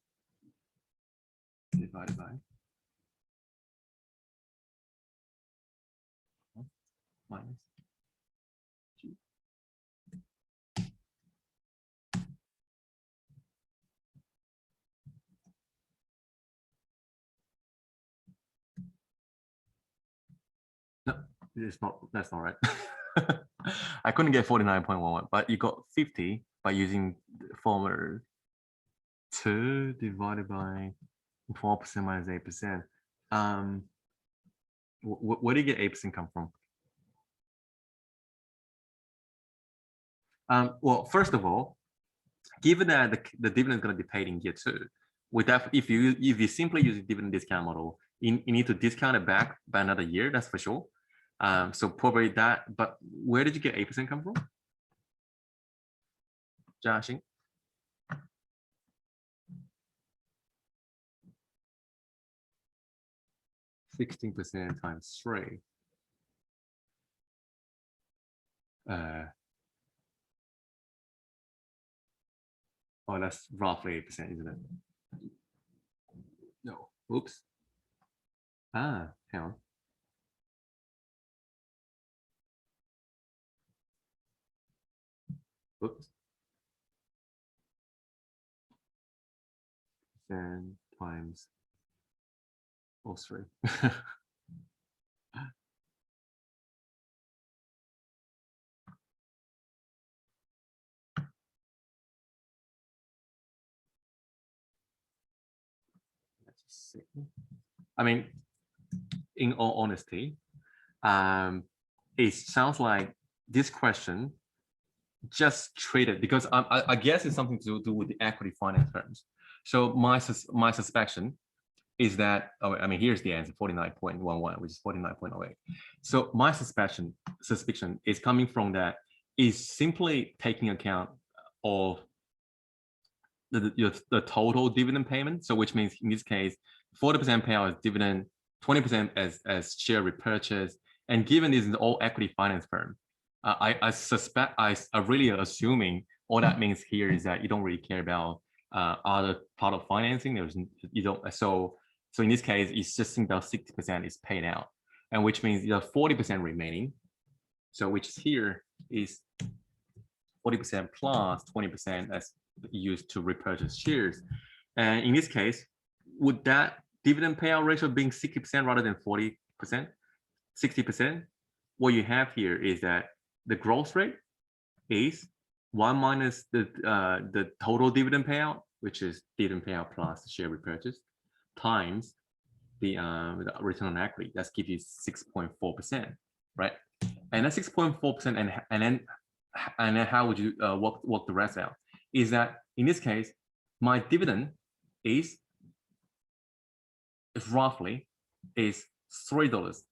divided by minus G. No, it's not. That's not right. I couldn't get 49.11, but you got 50 by using the formula 2 divided by 4% minus 8%. Where did you get 8% come from? Well, first of all, given that the dividend is going to be paid in year 2, with that, if you simply use the dividend discount model, you need to discount it back by another year. That's for sure. So probably that. But where did you get 8% come from, Joshing? 16% times 3. Oh, that's roughly 8%, isn't it? No. Oops. Hang on. Oops. 10 times 3. Let's see. I mean, in all honesty, it sounds like this question just treated, because I guess it's something to do with the equity finance terms. So my suspicion is that, oh, I mean, here's the answer, 49.11, which is 49.08. So my suspicion is coming from that is simply taking account of the total dividend payment. So which means in this case, 40% payout as dividend, 20% as share repurchase. And given this is all equity finance firm, I suspect, I really assuming all that means here is that you don't really care about other part of financing. You don't. So in this case, it's just about 60% is paid out, and which means you have 40% remaining. So which is here is 40% plus 20% as used to repurchase shares. And in this case, would that dividend payout ratio being 60% rather than 40%, 60%? What you have here is that the growth rate is 1 minus the total dividend payout, which is dividend payout plus share repurchase, times the return on equity. That's give you 6.4%, right? And that's 6.4%, and then how would you work the rest out? Is that in this case, my dividend is roughly is $3,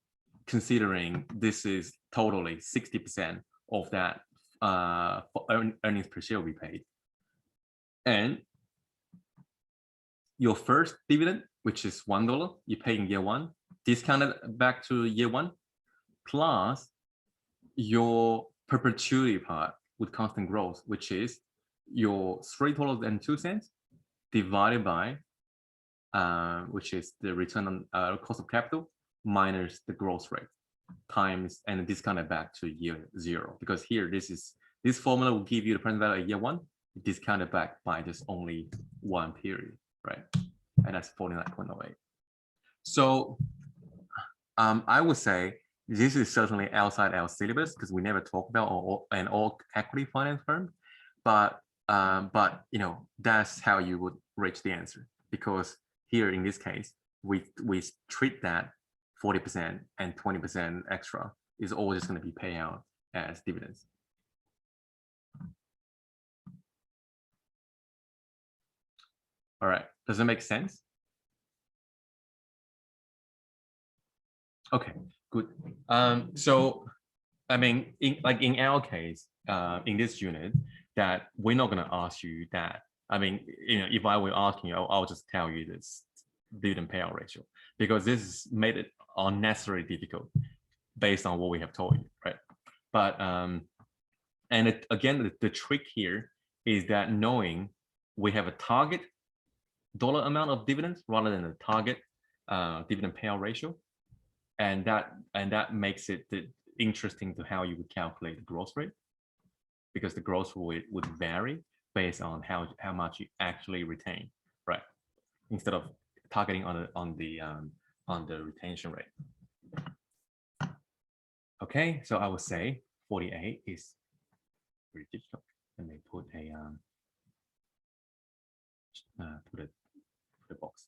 considering this is totally 60% of that earnings per share we paid. And your first dividend, which is $1, you pay in year 1, discounted back to year 1, plus your perpetuity part with constant growth, which is your $3.02 divided by which is the return on cost of capital minus the growth rate, times and discounted back to year 0, because here this formula will give you the present value at year 1, discounted back by just only 1 period. right? And that's 49.08. So I would say this is certainly outside our syllabus because we never talk about an all equity finance firm, but you know, that's how you would reach the answer, because here in this case we treat that 40% and 20% extra is all just going to be paid out as dividends. All right, does it make sense? Okay, good. So I mean, in our case, in this unit, that we're not going to ask you that. I mean, you know, if I were asking you, I'll just tell you this dividend payout ratio, because this has made it unnecessarily difficult based on what we have told you, right? But and again, the trick here is that knowing we have a target dollar amount of dividends rather than a target dividend payout ratio, and that makes it interesting to how you would calculate the growth rate, because the growth rate would vary based on how much you actually retain, right? Instead of targeting on the retention rate. Okay, so I would say 48 is very difficult. Let me put a box.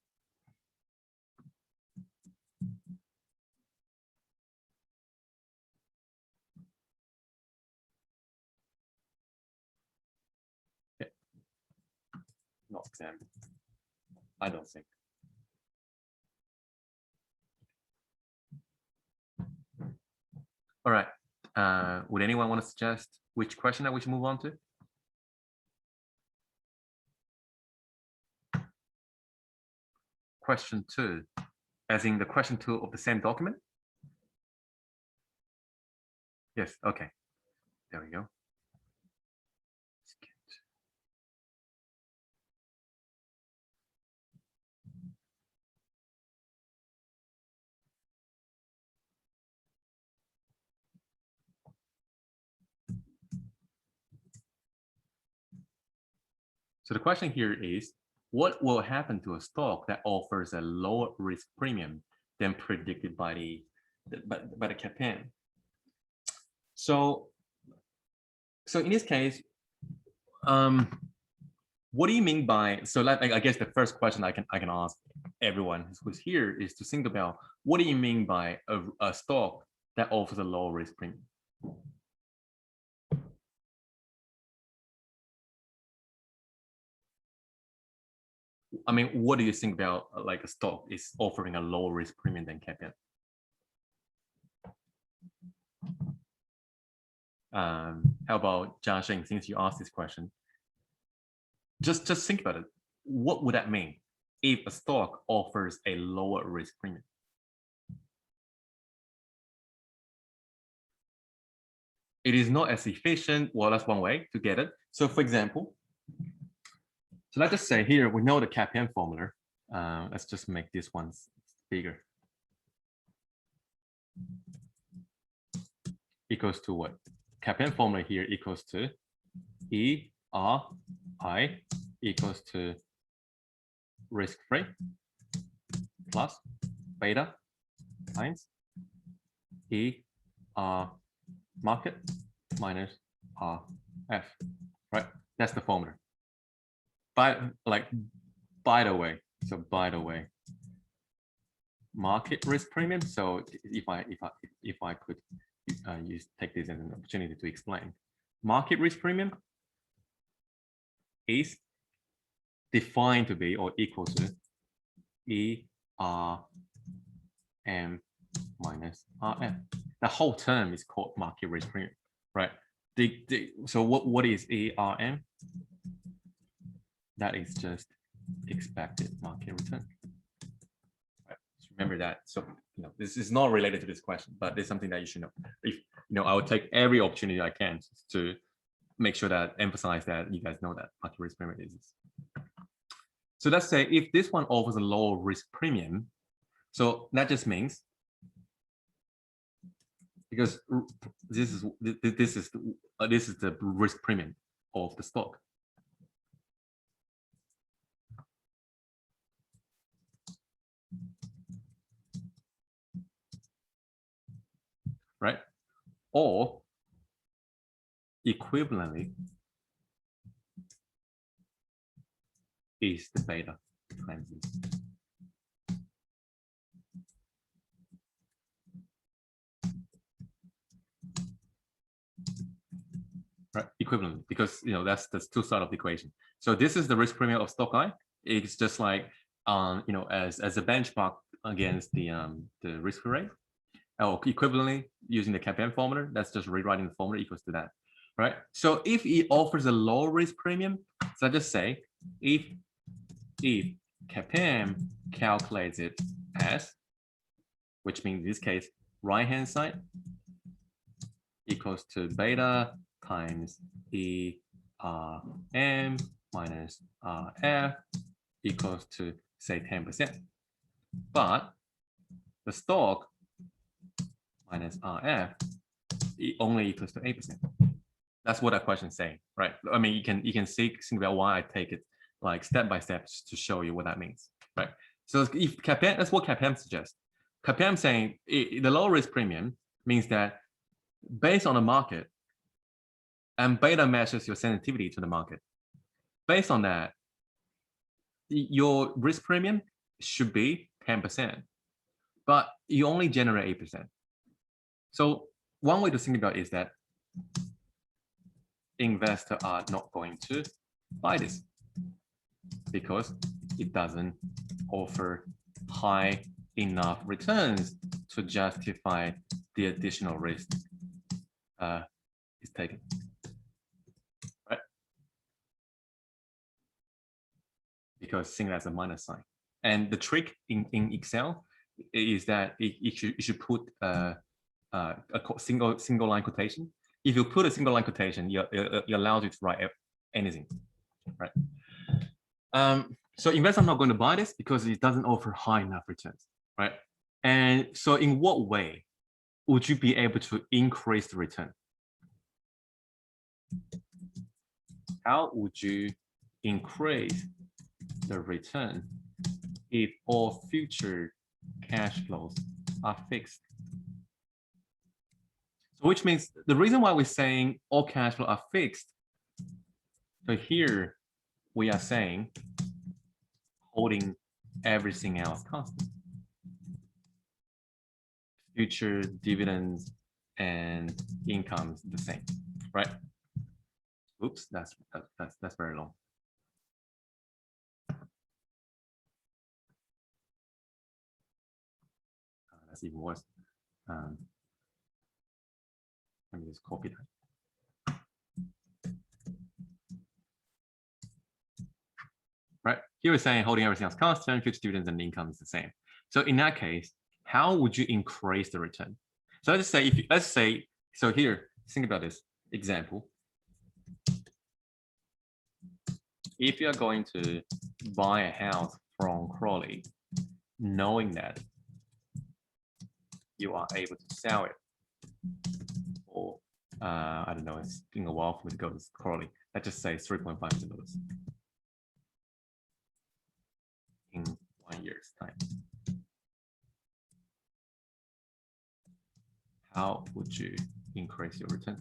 Okay. Not exam. I don't think. All right. Would anyone want to suggest which question that we should move on to? Question 2, as in the question 2 of the same document? Yes, okay. There we go. So the question here is, what will happen to a stock that offers a lower risk premium than predicted by the campaign? So in this case, what do you mean by, so I guess the first question I can ask everyone who's here is to think about, what do you mean by a stock that offers a low risk premium? I mean, what do you think about like a stock is offering a lower risk premium than capital? How about Jiasheng, since you asked this question? Just think about it. What would that mean if a stock offers a lower risk premium? It is not as efficient. Well, that's one way to get it. So for example, so let's just say here, we know the CAPM formula. Let's just make this one bigger. Equals to what? CAPM formula here equals to ERI equals to risk-free plus beta times market minus RF, right? That's the formula. By the way, market risk premium. So if I could take this as an opportunity to explain, market risk premium is defined to be or equal to ERM minus RF. The whole term is called market risk premium, right? So what is ERM? That is just expected market return. Right. Just remember that. So this is not related to this question, but it's something that you should know. If I would take every opportunity I can to make sure that emphasize that you guys know that market risk premium is. So let's say if this one offers a low risk premium, so that just means, because this is the risk premium of the stock. right? Or equivalently is the beta times E. Right, equivalent, because that's two sides of the equation. So this is the risk premium of stock I. It's just like as a benchmark against the risk-free rate. Or equivalently using the CAPM formula, that's just rewriting the formula equals to that, right? So if it offers a low risk premium, so I just say if CAPM calculates it as, which means in this case right hand side equals to beta times ERM minus RF equals to say 10%. But the stock minus RF it only equals to 8%. That's what that question is saying, right? I mean, you can think about why I take it like step by step to show you what that means, right? So if CAPM, that's what CAPM suggests. CAPM saying the low risk premium means that based on the market, and beta measures your sensitivity to the market. Based on that, your risk premium should be 10%, but you only generate 8%. So one way to think about it is that investors are not going to buy this because it doesn't offer high enough returns to justify the additional risk is taken. Right? Because seeing as a minus sign. And the trick in Excel is that you should put a single line quotation. If you put a single line quotation, it allows you to write anything, right? So investors are not going to buy this because it doesn't offer high enough returns, right? And so in what way would you be able to increase the return? How would you increase the return if all future cash flows are fixed? So which means the reason why we're saying all cash flow are fixed, so here we are saying holding everything else constant. Future dividends and incomes the same, right? Oops, that's very long. That's even worse. Let me just copy that. Right, here we're saying holding everything else constant, future dividends and income is the same. So in that case, how would you increase the return? So let's say, so here, think about this example. If you're going to buy a house from Crawley, knowing that you are able to sell it, or I don't know, it's been a while for me to go to Crawley. Let's just say $3.5 million in 1 year's time. How would you increase your return?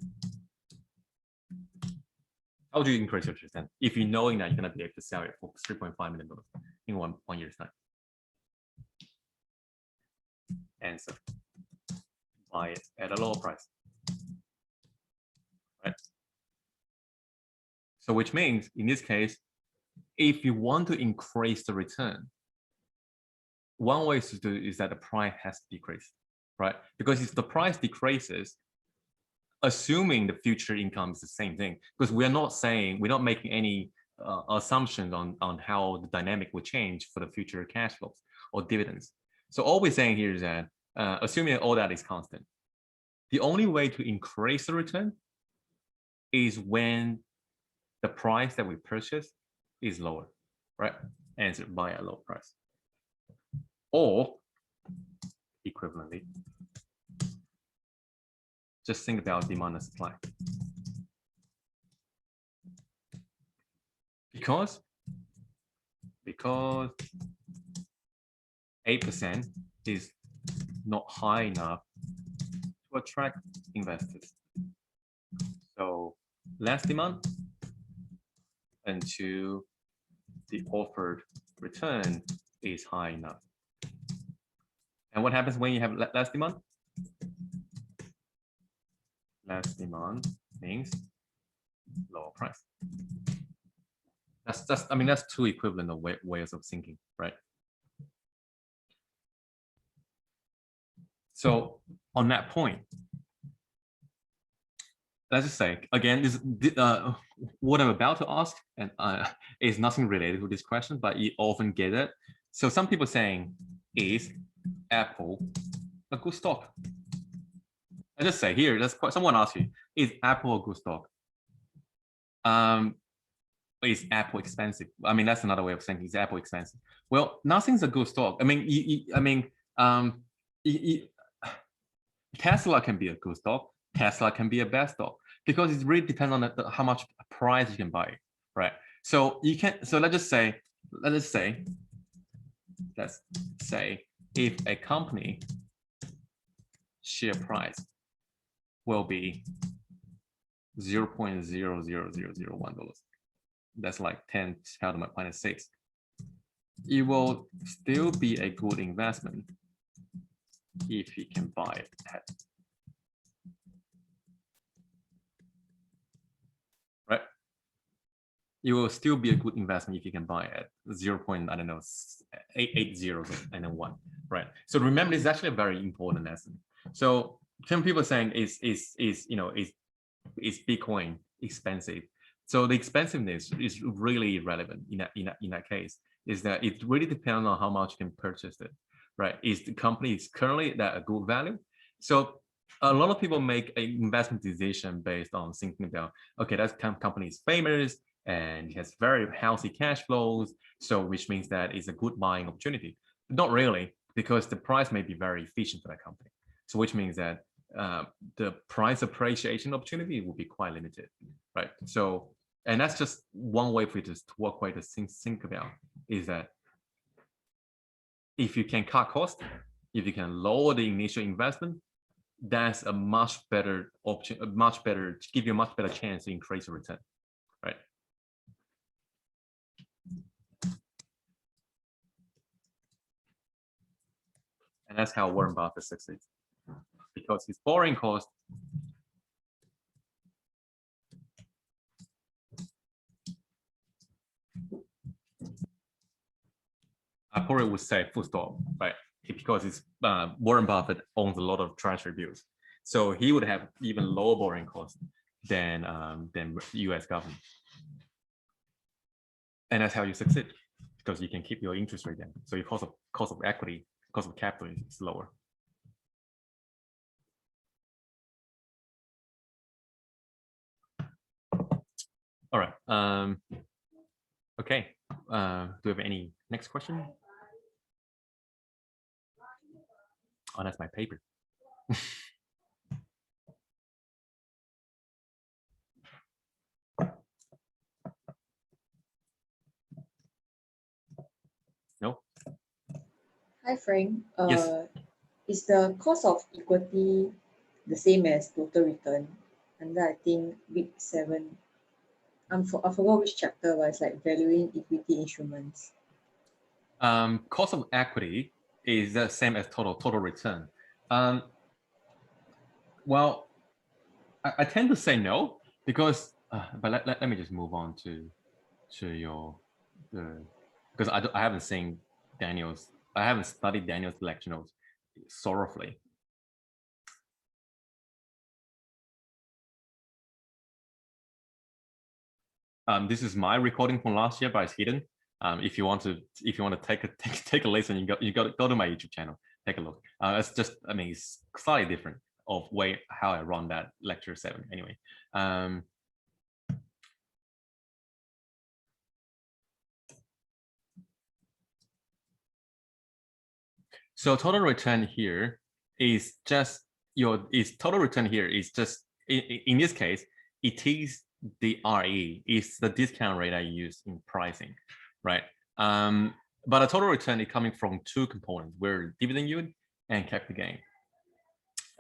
How would you increase your return if you knowing that you're going to be able to sell it for $3.5 million in one year's time? Answer: buy it at a lower price. Right? So which means in this case, if you want to increase the return, one way to do it is that the price has to decrease, right? Because if the price decreases, assuming the future income is the same thing, because we're not making any assumptions on how the dynamic will change for the future cash flows or dividends. So all we're saying here is that assuming all that is constant, the only way to increase the return is when the price that we purchase is lower, right? Answer: buy at a low price. Or equivalently, just think about demand and supply. Because 8% is not high enough to attract investors. So less demand and to the offered return is high enough. And what happens when you have less demand? Less demand means lower price. That's two equivalent of ways of thinking, right? So on that point, let's just say again, what I'm about to ask and is nothing related to this question, but you often get it. So some people saying, is Apple a good stock? I just say here, someone asked you, is Apple a good stock? Is Apple expensive? I mean, that's another way of saying, is Apple expensive? Well, nothing's a good stock. I mean, Tesla can be a good stock. Tesla can be a bad stock because it really depends on how much price you can buy it, right? So you can. So let's say if a company share price will be $0.00001. That's like 10 to the minus 6. It will still be a good investment if you can buy it at, right? It will still be a good investment if you can buy at 0.880 right? So remember, it's actually a very important lesson. So some people saying is Bitcoin expensive? So the expensiveness is really irrelevant in that case. Is that it really depends on how much you can purchase it, right? Is the company is currently at a good value? So a lot of people make an investment decision based on thinking about, okay, that company is famous and it has very healthy cash flows, so which means that it's a good buying opportunity. Not really, because the price may be very efficient for that company. So which means that the price appreciation opportunity will be quite limited, right? So, and that's just one way for you to work way to think about is that if you can cut costs, if you can lower the initial investment, that's a much better option, give you a much better chance to increase your return, right? And that's how Warren Buffett succeeds, because his borrowing cost I probably would say full stop, right? Because it's Warren Buffett owns a lot of treasury bills, so he would have even lower borrowing costs than U.S. government, and that's how you succeed, because you can keep your interest rate down, so your cost of equity, cost of capital is lower. All right. Okay. Do we have any next question? Oh, that's my paper. No. Hi, Frank. Yes. Is the cost of equity the same as total return? And I think week 7. I forgot which chapter, but it's like valuing equity instruments. Cost of equity is the same as total return. Well, I tend to say no, because but let me just move on to your because I haven't seen Daniel's, I haven't studied Daniel's lecture notes thoroughly. This is my recording from last year, but it's hidden. If you want to take a listen, you got to go to my YouTube channel, take a look. It's just, I mean, it's slightly different of how I run that lecture 7 anyway. So total return here is just total return here is just in this case, it is the RE, is the discount rate I use in pricing, right? But a total return is coming from 2 components, where dividend yield and capital gain.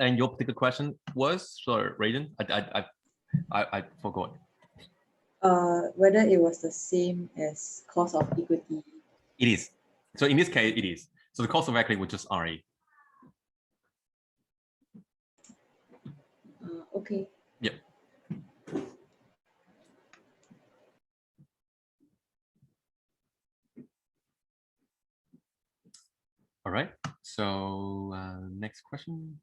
And your particular question was, sorry, Raiden, I forgot. Whether it was the same as cost of equity. It is. So in this case, it is. So the cost of equity was just RE. Okay. Yep. All right. So next question.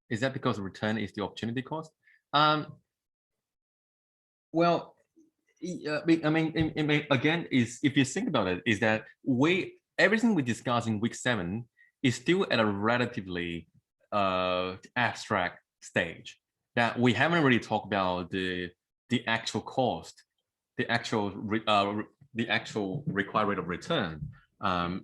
Is that because return is the opportunity cost? Well, I mean, again, is if you think about it, is that everything we discuss in week 7 is still at a relatively abstract stage. That we haven't really talked about the actual cost, the actual required rate of return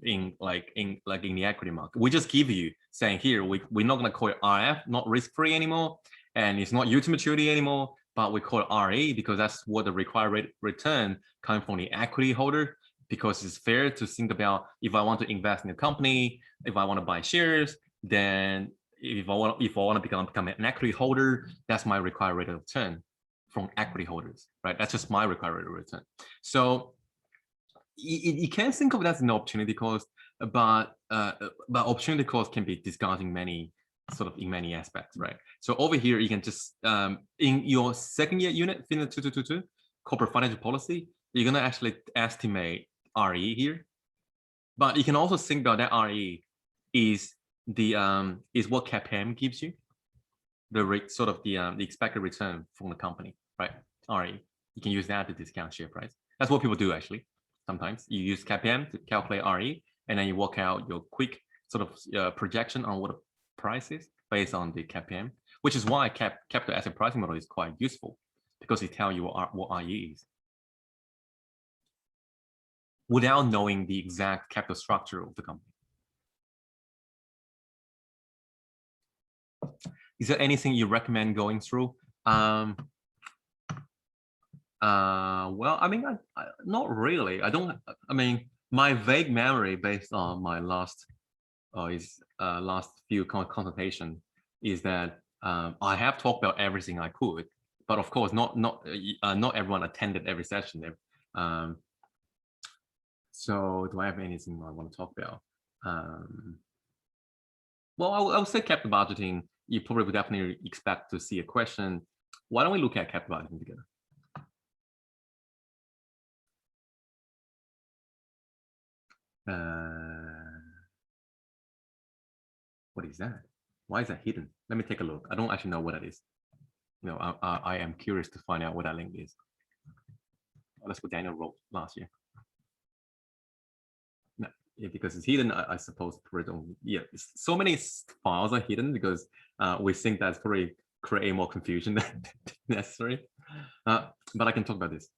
in the equity market. We just give you saying here we're not going to call it RF, not risk free anymore, and it's not yield to maturity anymore, but we call it RE because that's what the required rate return coming from the equity holder, because it's fair to think about if I want to invest in a company, if I want to buy shares, then if I want to become an equity holder, that's my required rate of return from equity holders, right? That's just my required rate of return. So you can think of it as an opportunity cost, but opportunity cost can be discussed in many aspects, right? So over here, you can just in your second year unit, FINA1221 corporate financial policy, you're gonna actually estimate RE here, but you can also think about that RE is what CAPM gives you, the rate, sort of the expected return from the company, right? RE, you can use that to discount share price. That's what people do actually. Sometimes you use CAPM to calculate RE, and then you work out your quick sort of projection on what the price is based on the CAPM, which is why capital asset pricing model is quite useful, because it tells you what RE is without knowing the exact capital structure of the company. Is there anything you recommend going through? Well, I mean, not really. I mean, my vague memory based on my last few consultation is that I have talked about everything I could, but of course, not everyone attended every session. So do I have anything I want to talk about? Well, I would say capital budgeting. You probably would definitely expect to see a question. Why don't we look at capital budgeting together? What is that? Why is that hidden? Let me take a look. I don't actually know what that is. You know, I am curious to find out what that link is. Oh, that's what Daniel wrote last year. No, yeah, because it's hidden, I suppose. Yeah, so many files are hidden because we think that's probably create more confusion than necessary. But I can talk about this.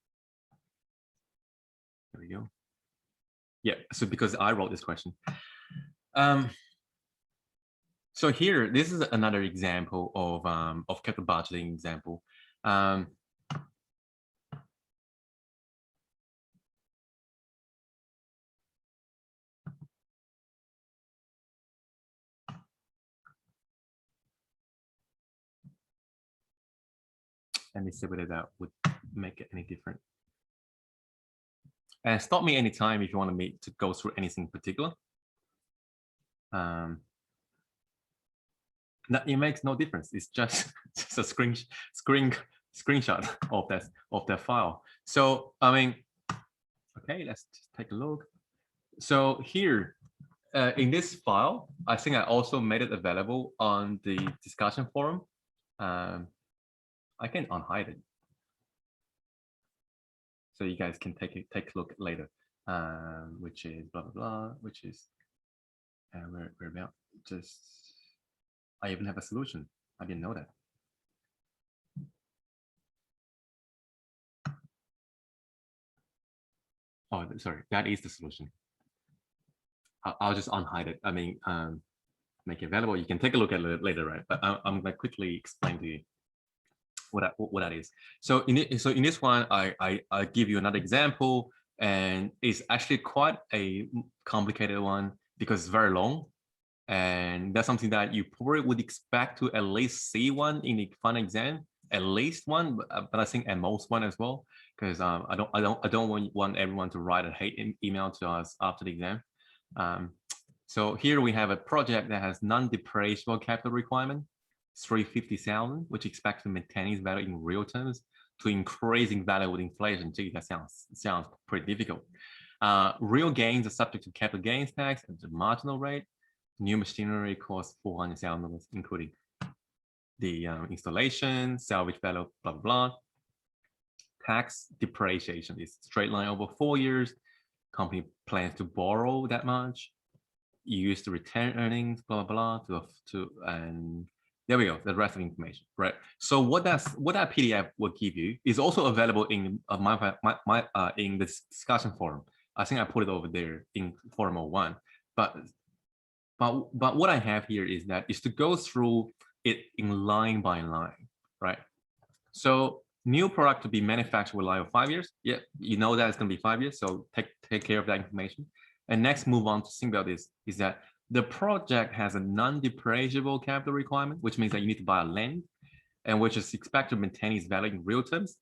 There we go. Yeah, so because I wrote this question. So here, this is another example of capital budgeting example. Let me see whether that would make it any different. And stop me anytime if you want me to go through anything particular. It makes no difference. It's just a screenshot of that file. So I mean, okay, let's just take a look. So here in this file, I think I also made it available on the discussion forum. I can unhide it, so you guys can take a look later. Which is blah blah blah. Which is where about? Just I even have a solution. I didn't know that. Oh, sorry, that is the solution. I'll just unhide it. I mean, make it available. You can take a look at it later, right? But I'm gonna quickly explain to you what that is. So in this one, I give you another example, and it's actually quite a complicated one because it's very long. And that's something that you probably would expect to at least see one in the final exam, at least one, but I think at most one as well, because I don't want everyone to write a hate email to us after the exam. So here we have a project that has non-depreciable capital requirement, 350,000, which expects to maintain its value in real terms to increasing value with inflation. Gee, that sounds pretty difficult. Real gains are subject to capital gains tax and the marginal rate. New machinery costs $400,000, including the installation, salvage value, blah, blah, blah. Tax depreciation is straight line over 4 years. Company plans to borrow that much. Use the retained earnings, blah, blah, blah, and there we go, the rest of the information, right? So what that PDF will give you is also available in in the discussion forum. I think I put it over there in forum 01. But what I have here is to go through it in line by line, right? So new product to be manufactured with life of 5 years. Yeah, you know that it's going to be 5 years. So take care of that information. And next, move on to think about this is that the project has a non-depreciable capital requirement, which means that you need to buy a land, and which is expected to maintain its value in real terms.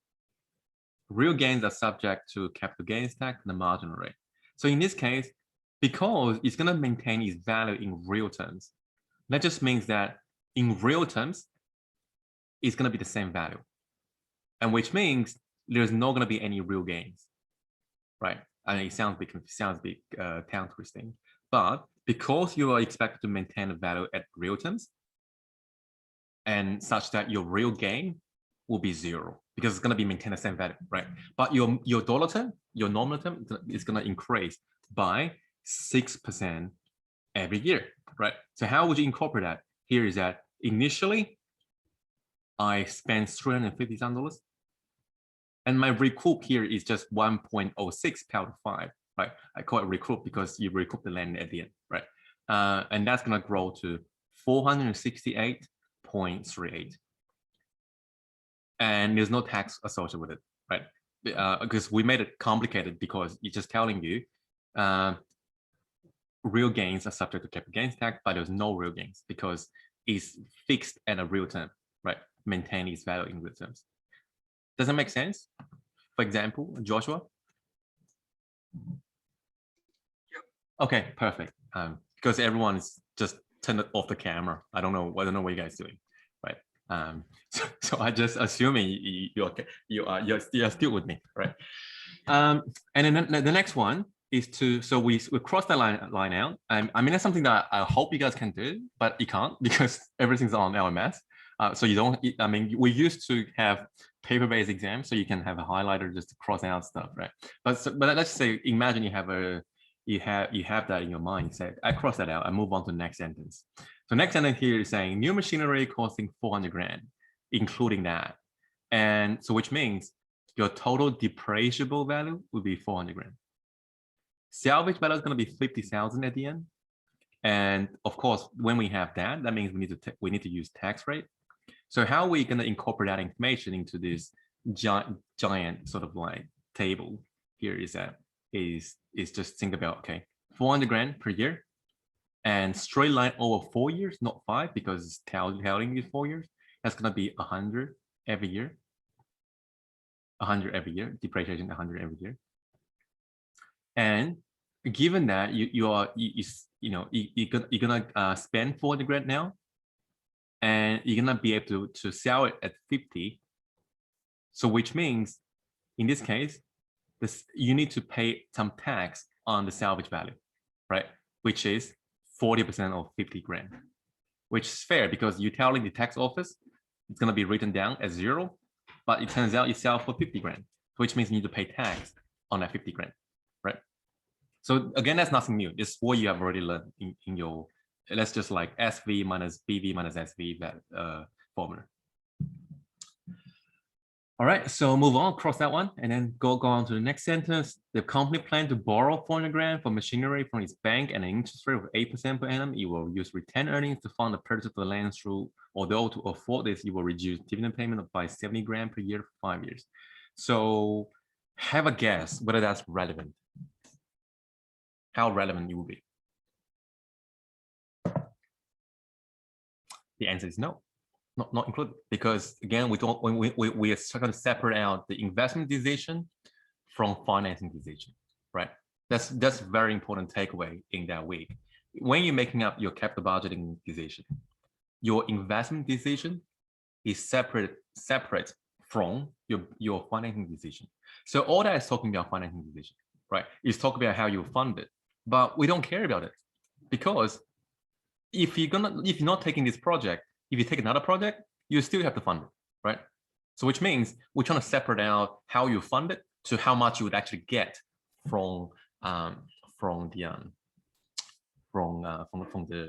Real gains are subject to capital gains tax and the marginal rate. So in this case, because it's going to maintain its value in real terms, that just means that in real terms, it's going to be the same value, and which means there's not going to be any real gains, right? I mean, it sounds a bit tongue twisting, but because you are expected to maintain a value at real terms, and such that your real gain will be 0 because it's going to be maintained the same value, right? But your dollar term, your nominal term, is going to increase by 6% every year, right? So how would you incorporate that? Here is that initially I spent $350,000. And my recoup here is just 1.06 power to 5, right? I call it recoup because you recoup the land at the end, right? And that's going to grow to 468.38. And there's no tax associated with it, right? Because we made it complicated because it's just telling you real gains are subject to capital gains tax, but there's no real gains because it's fixed at a real term, right? Maintain its value in real terms. Does that make sense? For example, Joshua? Yep. Okay, perfect. Because everyone's just turned off the camera. I don't know what you guys are doing, right? So I just assuming you're still with me, right? And then the next one is so we cross that line out. I mean, that's something that I hope you guys can do, but you can't because everything's on LMS. So you don't, I mean, we used to have paper-based exams, so you can have a highlighter just to cross out stuff, right? But let's say, imagine you have that in your mind. You say, I cross that out, I move on to the next sentence. So next sentence here is saying new machinery costing 400 grand, including that. And so which means your total depreciable value will be 400 grand. Salvage value is going to be 50,000 at the end. And of course, when we have that, that means we need to use tax rate. So how are we going to incorporate that information into this giant sort of like table here is just think about, okay, 400 grand per year and straight line over 4 years, not 5, because it's telling you 4 years. That's going to be 100 every year. 100 every year, depreciation 100 every year. And given that you're gonna spend 400 grand now, and you're gonna be able to sell it at 50. So which means, in this case, you need to pay some tax on the salvage value, right? Which is 40% of 50 grand, which is fair because you're telling the tax office it's gonna be written down as 0, but it turns out you sell for 50 grand, which means you need to pay tax on that 50 grand, right? So again, that's nothing new. It's what you have already learned in your, let's just like SV minus BV minus SV formula. All right, so move on, cross that one, and then go on to the next sentence. The company planned to borrow 400 grand for machinery from its bank and an interest rate of 8% per annum. It will use retained earnings to fund the purchase of the land through, although to afford this, you will reduce dividend payment by 70 grand per year for 5 years. So Have a guess whether that's relevant. How relevant it will be. The answer is no, not included, because again, we are going to separate out the investment decision from financing decision, right? That's very important takeaway in that week. When you're making up your capital budgeting decision, your investment decision is separate from your financing decision. So all that is talking about financing decision, right? It's talking about how you fund it, but we don't care about it, because if you're not taking this project, if you take another project, you still have to fund it, right? So which means we're trying to separate out how you fund it to how much you would actually get from the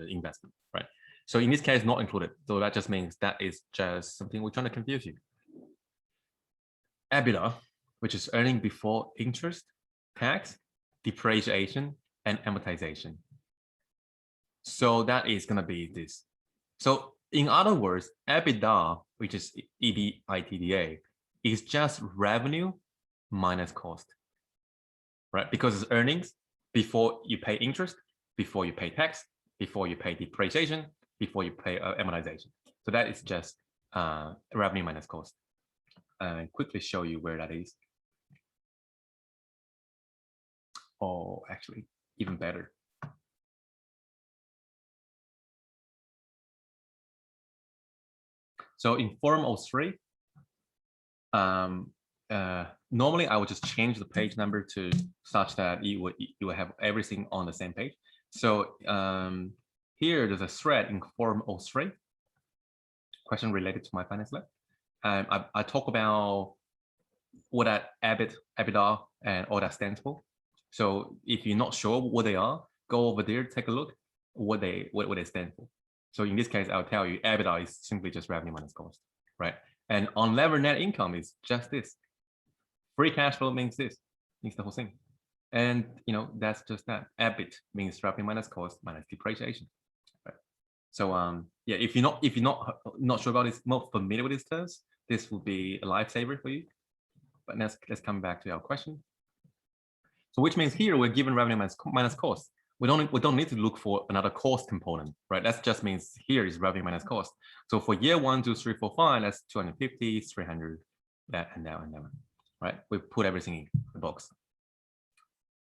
investment, right? So in this case, not included. So that just means that is just something we're trying to confuse you. EBITDA, which is earning before interest, tax, depreciation, and amortization. So that is going to be this. So in other words, EBITDA, which is EBITDA, is just revenue minus cost, right? Because it's earnings before you pay interest, before you pay tax, before you pay depreciation, before you pay amortization. So that is just revenue minus cost. Quickly show you where that is. Oh, actually, even better. So in Form 03, normally I would just change the page number to such that you would have everything on the same page. So here there's a thread in Form 03, question related to my finance lab. I talk about what that EBITDA and all that stands for. So if you're not sure what they are, go over there, take a look what they stand for. So in this case, I'll tell you EBITDA is simply just revenue minus cost, right? And unlevered net income is just this. Free cash flow means this, means the whole thing. And that's just that. EBIT means revenue minus cost minus depreciation, right? So yeah, if you're not sure about this, not familiar with these terms, this will be a lifesaver for you. But let's come back to our question. So which means here we're given revenue minus cost. We don't need to look for another cost component, right? That just means here is revenue minus cost. So for year 1, 2, 3, 4, 5, that's 250, 300, that and that and that, right? We put everything in the box,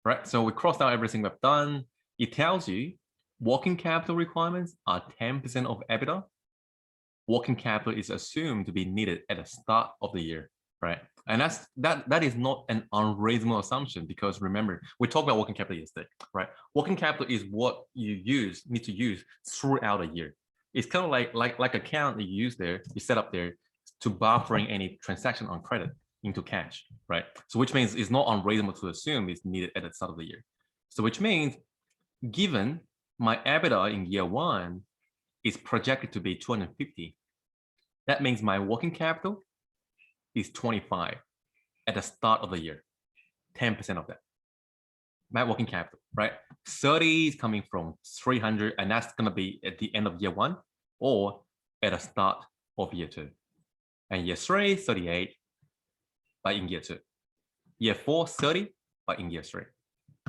right? So we crossed out everything we've done. It tells you working capital requirements are 10% of EBITDA. Working capital is assumed to be needed at the start of the year, right? And that is not an unreasonable assumption, because remember, we talked about working capital yesterday, right? Working capital is what you need to use throughout a year. It's kind of like account that you use there, you set up there to buffering any transaction on credit into cash, right? So which means it's not unreasonable to assume it's needed at the start of the year. So which means, given my EBITDA in year 1 is projected to be 250, that means my working capital is 25 at the start of the year, 10% of that. My working capital, right? 30 is coming from 300, and that's going to be at the end of year 1 or at the start of year 2. And year 3, 38, but in year 2. Year 4, 30, but in year 3.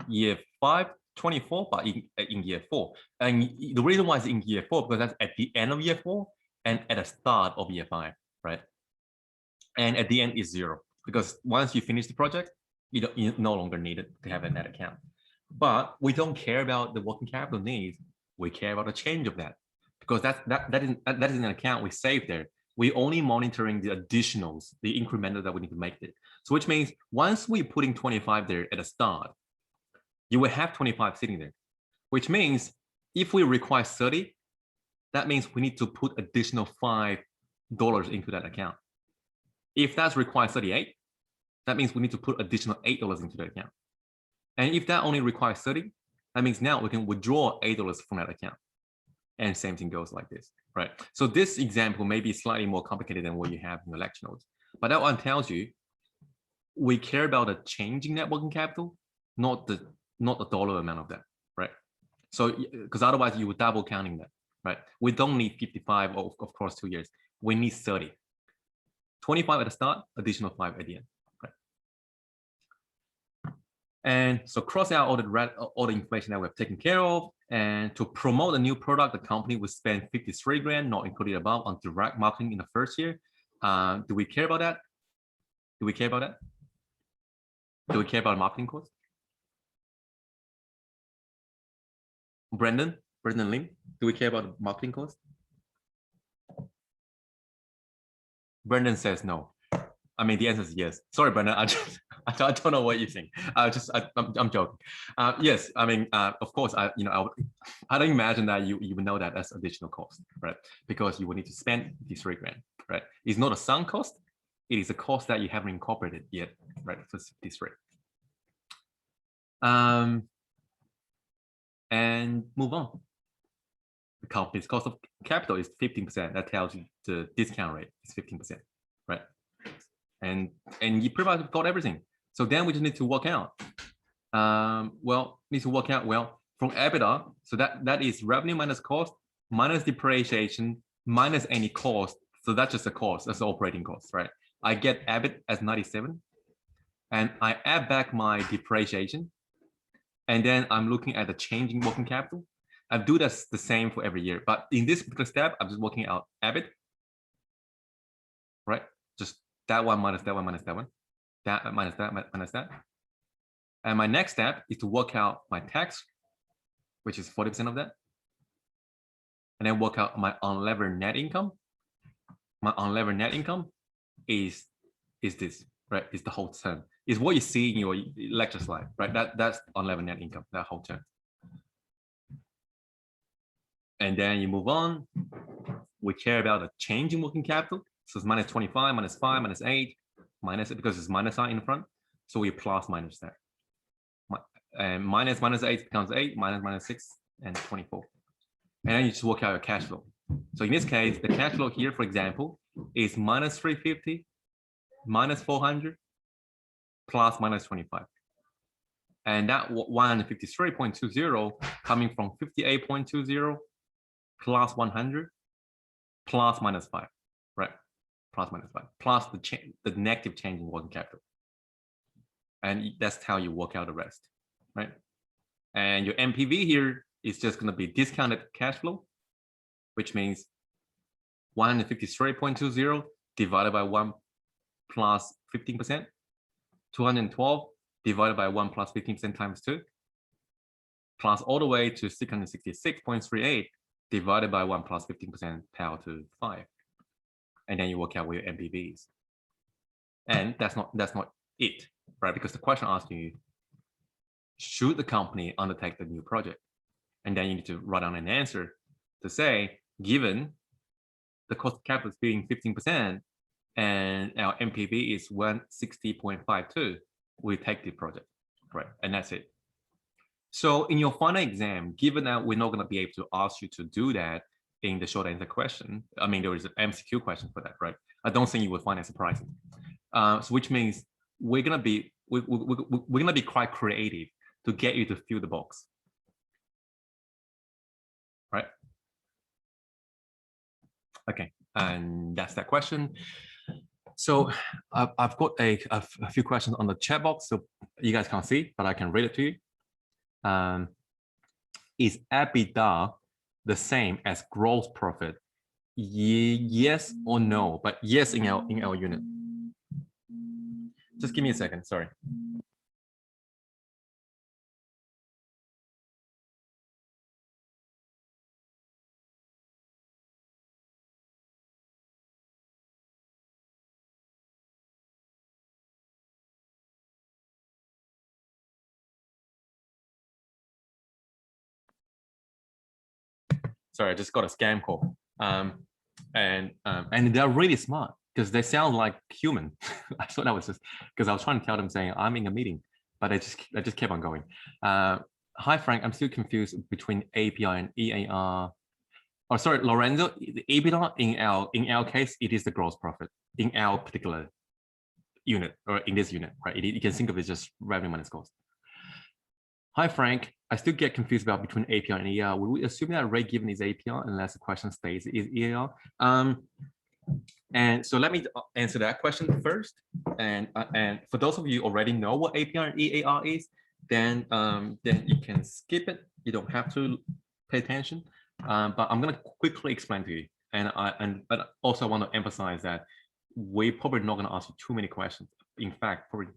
Year 5, 24, but in year 4. And the reason why it's in year 4, because that's at the end of year 4 and at the start of year 5, right? And at the end is 0, because once you finish the project, you no longer need it to have a net account. But we don't care about the working capital needs. We care about the change of that, because that is an account we save there. We're only monitoring the additionals, the incremental that we need to make there. So which means once we're putting 25 there at the start, you will have 25 sitting there, which means if we require 30, that means we need to put additional $5 into that account. If that's required 38, that means we need to put additional $8 into that account. And if that only requires 30, that means now we can withdraw $8 from that account. And same thing goes like this, right? So this example may be slightly more complicated than what you have in the lecture notes. But that one tells you we care about the changing net working capital, not the dollar amount of that, right? So because otherwise you would double counting that, right? We don't need 55 of course 2 years. We need 30. 25 at the start, additional 5 at the end. Right? And so cross out all the information that we've taken care of. And to promote a new product, the company would spend 53 grand, not included above, on direct marketing in the first year. Do we care about that? Do we care about that? Do we care about marketing costs? Brendan Lim, do we care about marketing costs? Brendan says no. I mean, the answer is yes. Sorry, Brendan. I don't know what you think. I'm joking. Yes, I mean, of course, I don't imagine that you would know that that's additional cost, right? Because you will need to spend these 3 grand, right? It's not a sunk cost. It is a cost that you haven't incorporated yet, right? For 53. And move on. The company's cost of capital is 15%. That tells you the discount rate is 15%, right? And you pretty much got everything. So then we just need to work out. Well, from EBITDA. So that is revenue minus cost minus depreciation minus any cost. So that's just a cost. That's the operating cost, right? I get EBIT as 97, and I add back my depreciation, and then I'm looking at the change in working capital. I do this the same for every year, but in this particular step, I'm just working out EBIT, right? Just that one minus that one minus that one, that minus that minus that. And my next step is to work out my tax, which is 40% of that, and then work out my unlevered net income. My unlevered net income is this, right? Is the whole term. Is what you see in your lecture slide, right? That's unlevered net income, that whole term. And then you move on. We care about the change in working capital. So it's minus 25, minus 5, minus 8, minus it because it's minus sign in front. So we plus minus that. And minus 8 becomes 8, minus 6, and 24. And then you just work out your cash flow. So in this case, the cash flow here, for example, is minus 350, minus 400, plus minus 25. And that 153.20 coming from 58.20 plus 100 plus minus 5, right? Plus minus 5, plus the negative change in working capital. And that's how you work out the rest, right? And your NPV here is just going to be discounted cash flow, which means 153.20 divided by 1 plus 15%, 212 divided by 1 plus 15% times 2, plus all the way to 666.38 divided by 1 plus 15% power to 5. And then you work out what your NPV is. And that's not it, right? Because the question asks you, should the company undertake the new project? And then you need to write down an answer to say, given the cost of capital is being 15% and our NPV is 160.52, we take the project, right? And that's it. So in your final exam, given that we're not going to be able to ask you to do that in the short answer question, I mean, there is an MCQ question for that, right? I don't think you would find it surprising. So which means we're going to be quite creative to get you to fill the box, right? Okay, and that's that question. So I've got a few questions on the chat box, so you guys can't see, but I can read it to you. Is EBITDA the same as gross profit? Yes or no? But yes in our unit. Just give me a second. Sorry. Sorry, I just got a scam call. And they're really smart because they sound like human. I thought that was just because I was trying to tell them saying I'm in a meeting, but I just kept on going. Hi Frank, I'm still confused between API and EAR. Oh, sorry, Lorenzo. The EBITDA in our case, it is the gross profit in our particular unit or in this unit, right? You can think of it as just revenue minus cost. Hi Frank, I still get confused about between API and EAR. Would we assume that rate given is API unless the question states is EAR? And so let me answer that question first. And for those of you already know what API and EAR is, then you can skip it. You don't have to pay attention. But I'm gonna quickly explain to you. But also want to emphasize that we're probably not gonna ask you too many questions. In fact, probably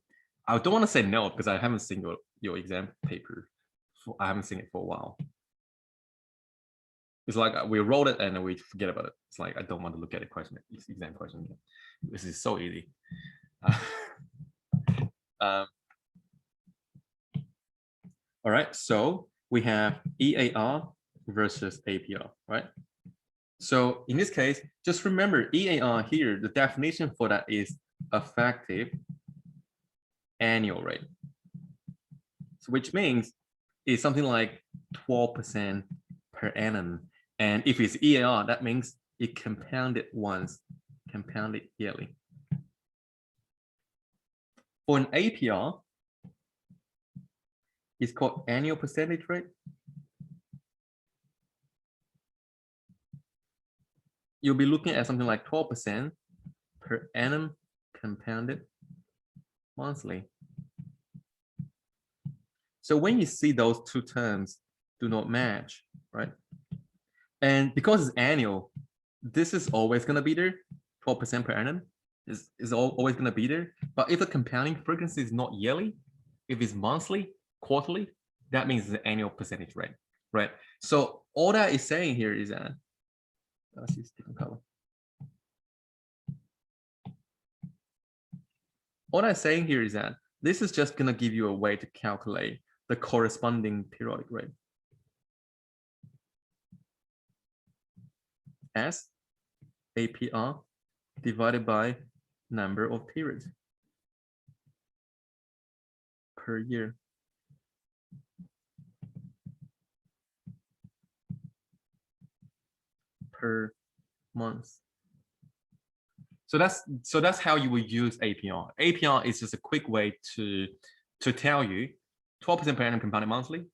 I don't want to say no because I haven't seen your exam paper. I haven't seen it for a while. It's like we wrote it and then we forget about it. It's like I don't want to look at the question, exam question. This is so easy. All right, so we have EAR versus APR, right? So in this case, just remember EAR here, the definition for that is effective annual rate. So which means it's something like 12% per annum. And if it's EAR, that means it compounded once, compounded yearly. For an APR, it's called annual percentage rate. You'll be looking at something like 12% per annum compounded monthly. So when you see those two terms do not match, right? And because it's annual, this is always going to be there. 12% per annum is always going to be there. But if the compounding frequency is not yearly, if it's monthly, quarterly, that means it's the annual percentage rate, right? So all that is saying here is that, let's use different color. All I'm saying here is that this is just going to give you a way to calculate the corresponding periodic rate as APR divided by number of periods per year. Per month. So that's how you would use APR. APR is just a quick way to tell you 12% per annum compounded monthly,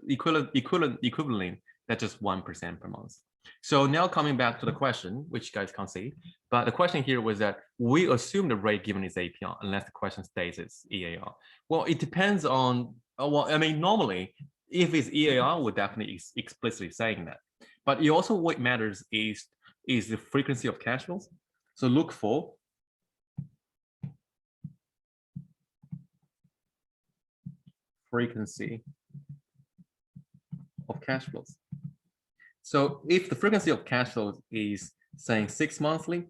equivalent, that's just 1% per month. So now coming back to the question, which you guys can't see, but the question here was that we assume the rate given is APR unless the question states it's EAR. Well, it depends on, well, I mean, normally, if it's EAR, we're definitely explicitly saying that. But it also what matters is the frequency of cash flows. So look for frequency of cash flows. So if the frequency of cash flows is saying 6 monthly,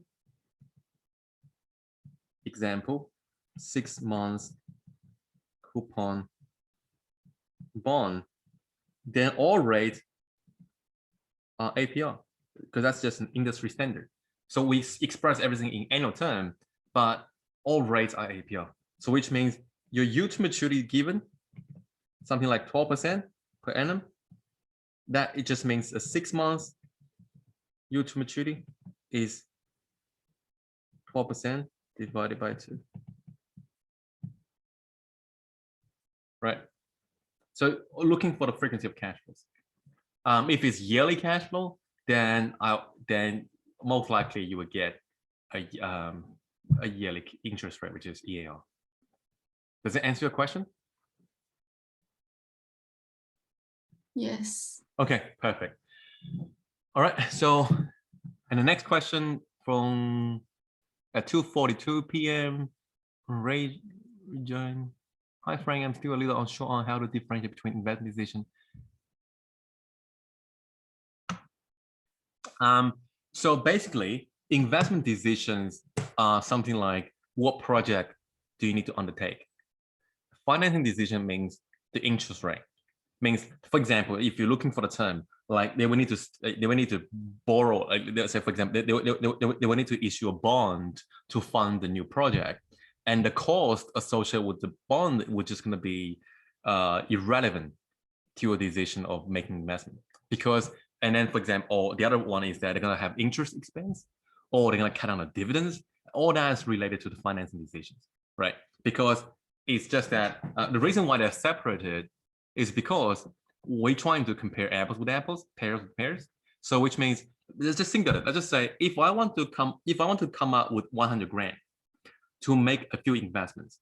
example, 6 months coupon bond, then all rates are APR because that's just an industry standard. So we express everything in annual term, but all rates are APR. So which means your yield to maturity given something like 12% per annum. That it just means a 6 months yield to maturity is 12% divided by 2. Right. So looking for the frequency of cash flows. If it's yearly cash flow, then most likely you would get a yearly interest rate, which is EAR. Does it answer your question? Yes. Okay, perfect. All right, so, and the next question from at 2:42 p.m. from Ray rejoin. Hi Frank, I'm still a little unsure on how to differentiate between investment decision. So basically, investment decisions are something like what project do you need to undertake? Financing decision means the interest rate. Means, for example, if you're looking for the term, like they will need to borrow, like let's say, for example, they will need to issue a bond to fund the new project, and the cost associated with the bond which is going to be irrelevant to your decision of making investment. Because, and then for example, or the other one is that they're going to have interest expense, or they're going to cut down the dividends. All that is related to the financing decisions, right? Because it's just that the reason why they're separated is because we're trying to compare apples with apples, pears with pears. So which means, let's just think of it. Let's just say if I want to come up with 100 grand to make a few investments,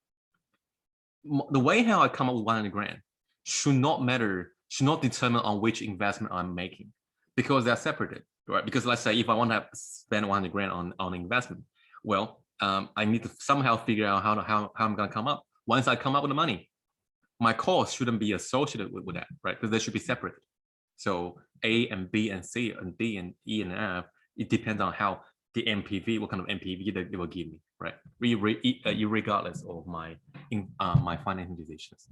the way how I come up with 100 grand should not matter, should not determine on which investment I'm making, because they're separated, right? Because let's say if I want to spend 100 grand on investment, well, I need to somehow figure out how I'm going to come up. Once I come up with the money, my cost shouldn't be associated with that, right? Because they should be separate. So A and B and C and D and E and F, it depends on how the NPV, what kind of NPV they will give me, right? Regardless of my my financing decisions.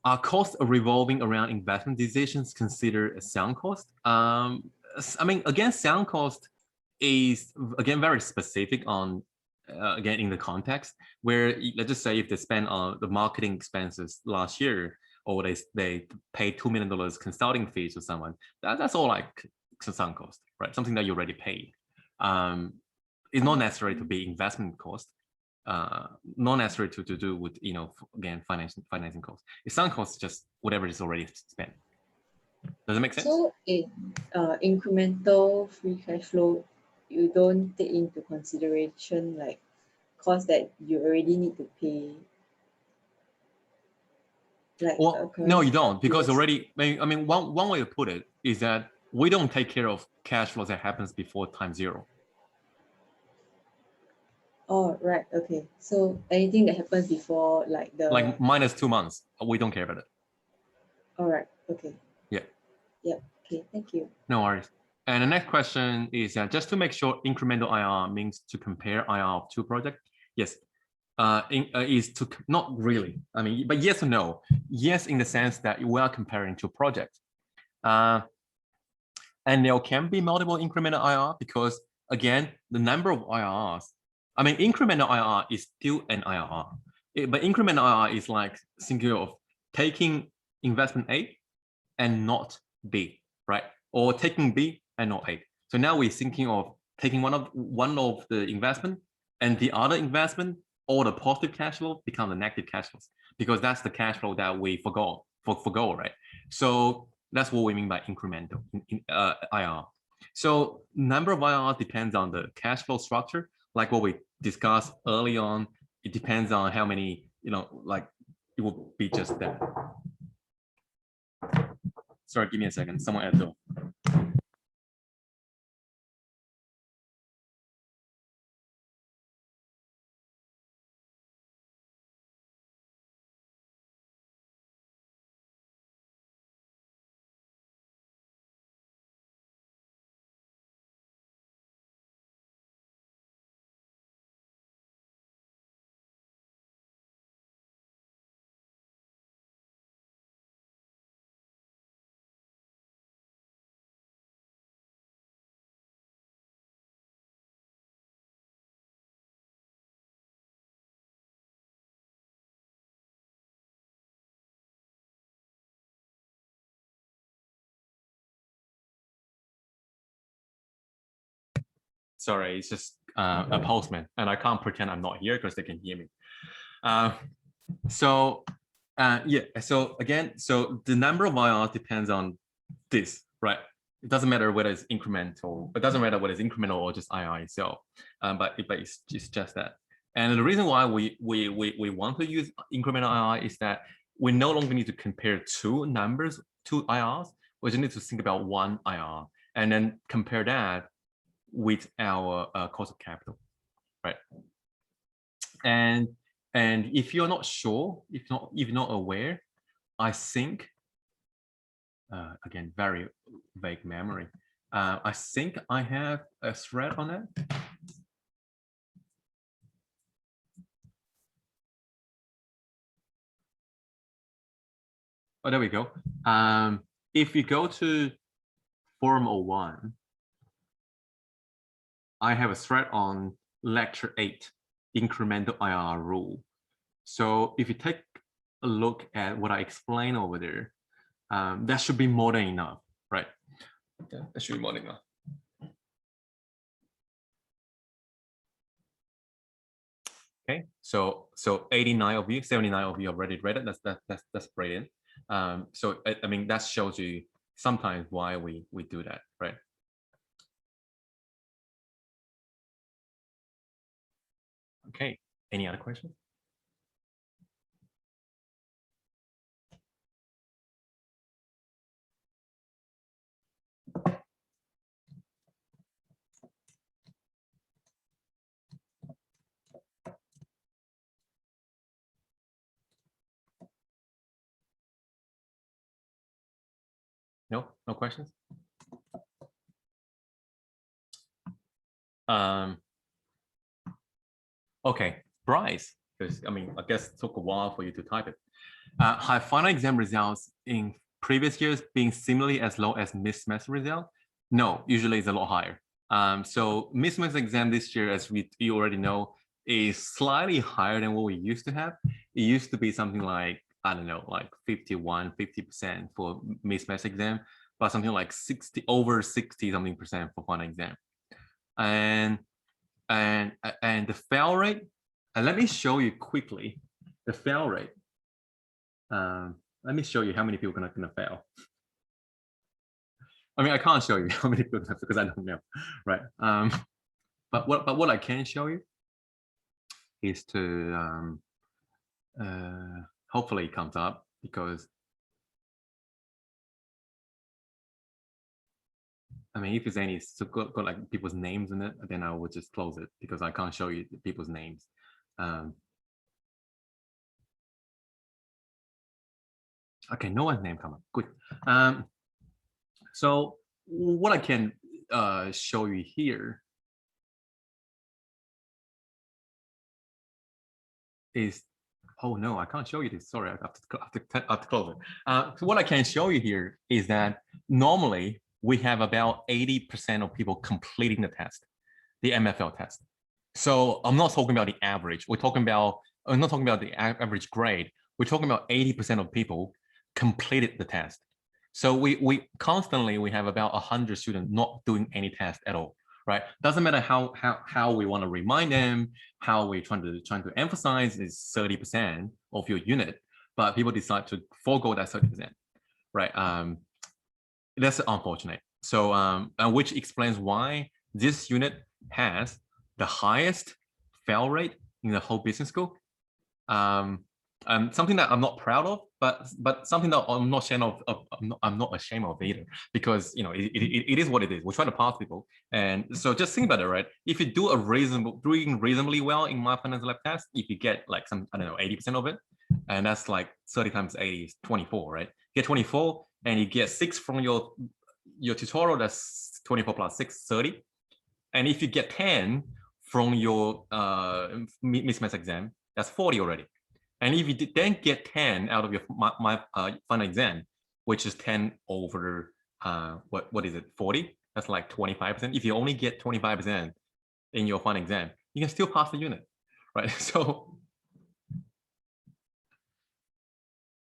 Are costs revolving around investment decisions considered a sound cost? I mean, again, sound cost is again very specific on again in the context where let's just say if they spend on the marketing expenses last year, or they pay $2 million consulting fees to someone, that's all like sunk cost, right? Something that you already paid. It's not necessary to be investment cost, not necessary to do with, you know, again, financing costs. It's sunk cost, just whatever is already spent. Does it make sense? So in incremental free cash flow, you don't take into consideration like costs that you already need to pay. Like, well, no, you don't, because yes. already, I mean, one way to put it is that we don't take care of cash flows that happens before time zero. Oh, right. Okay. So anything that happens before like the like -2 months, we don't care about it. All right. Okay. Yeah. Yeah. Okay. Thank you. No worries. And the next question is just to make sure incremental IRR means to compare IRR of two projects. Yes. Is to not really. I mean, but yes or no. Yes, in the sense that we are comparing two projects. And there can be multiple incremental IRR because again, the number of IRRs. I mean, incremental IRR is still an IRR, but incremental IRR is like thinking of taking investment A and not B, right? Or taking B and not A. So now we're thinking of taking one of the investment and the other investment, all the positive cash flow become the negative cash flows because that's the cash flow that we forgo, right? So that's what we mean by incremental IRR. So number of IRR depends on the cash flow structure, like what we discussed early on. It depends on how many, you know, like it will be just that. Sorry, give me a second. Someone at the door. Sorry, it's just a postman, and I can't pretend I'm not here because they can hear me. Yeah, so again, so the number of IRRs depends on this, right? It doesn't matter whether it's incremental. It doesn't matter whether it's incremental or just IRR itself. But it's just that. And the reason why we want to use incremental IRR is that we no longer need to compare two numbers, two IRRs. We just need to think about one IRR and then compare that with our cost of capital, right? And if you're not sure, if you're not aware, I think again, very vague memory. I think I have a thread on that. Oh, there we go. If you go to Forum 01, I have a thread on lecture 8, incremental IRR rule. So if you take a look at what I explained over there, that should be more than enough, right? Yeah, that should be more than enough. Okay, so 89 of you, 79 of you already read it. That's brilliant. So I mean that shows you sometimes why we do that, right? Okay, any other questions? No questions. Okay, Bryce, because I mean, I guess it took a while for you to type it. Have final exam results in previous years being similarly as low as mid-semester result? No, usually it's a lot higher. So mid-semester exam this year, as you already know, is slightly higher than what we used to have. It used to be something like, I don't know, like 50% for mid-semester exam, but something like over 60 something percent for final exam. And the fail rate, and let me show you quickly the fail rate. Let me show you how many people are gonna fail. I mean, I can't show you how many people because I don't know, right? But what I can show you is to hopefully it comes up, because I mean, if there's any got like people's names in it, then I will just close it because I can't show you people's names. Okay, no one's name come up. Good. So what I can show you here is, oh no, I can't show you this. Sorry, I have to close it. So what I can show you here is that normally we have about 80% of people completing the test, the MFL test. So I'm not talking about the average. I'm not talking about the average grade. We're talking about 80% of people completed the test. So we constantly have about 100 students not doing any test at all, right? Doesn't matter how we want to remind them, how we're trying to emphasize is 30% of your unit, but people decide to forego that 30%, right? That's unfortunate. So which explains why this unit has the highest fail rate in the whole business school. Something that I'm not proud of, but something that I'm not ashamed of. I'm not ashamed of either, because you know it is what it is. We're trying to pass people, and so just think about it, right? If you do doing reasonably well in my finance lab test, if you get like some, I don't know, 80% of it, and that's like 30 times 80 is 24, right? You get 24, and you get 6 from your tutorial. That's 24 plus 6, 30. And if you get 10 from your mid-semester exam, that's 40 already. And if you then get 10 out of your final exam, which is 10 over what is it, 40? That's like 25%. If you only get 25% in your final exam, you can still pass the unit, right? So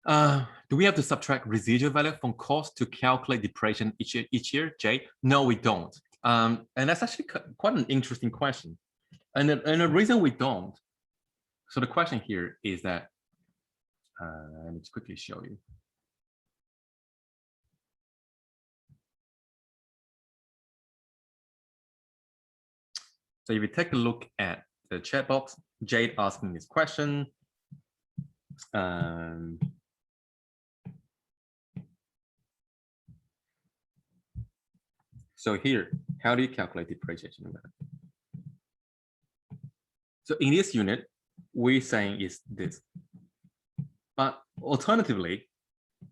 do we have to subtract residual value from cost to calculate depreciation each year, Jay? No, we don't. And that's actually quite an interesting question. And the reason we don't, so the question here is that, let me just quickly show you. So if you take a look at the chat box, Jade asking this question. So here, how do you calculate depreciation? So in this unit, we're saying is this. But alternatively,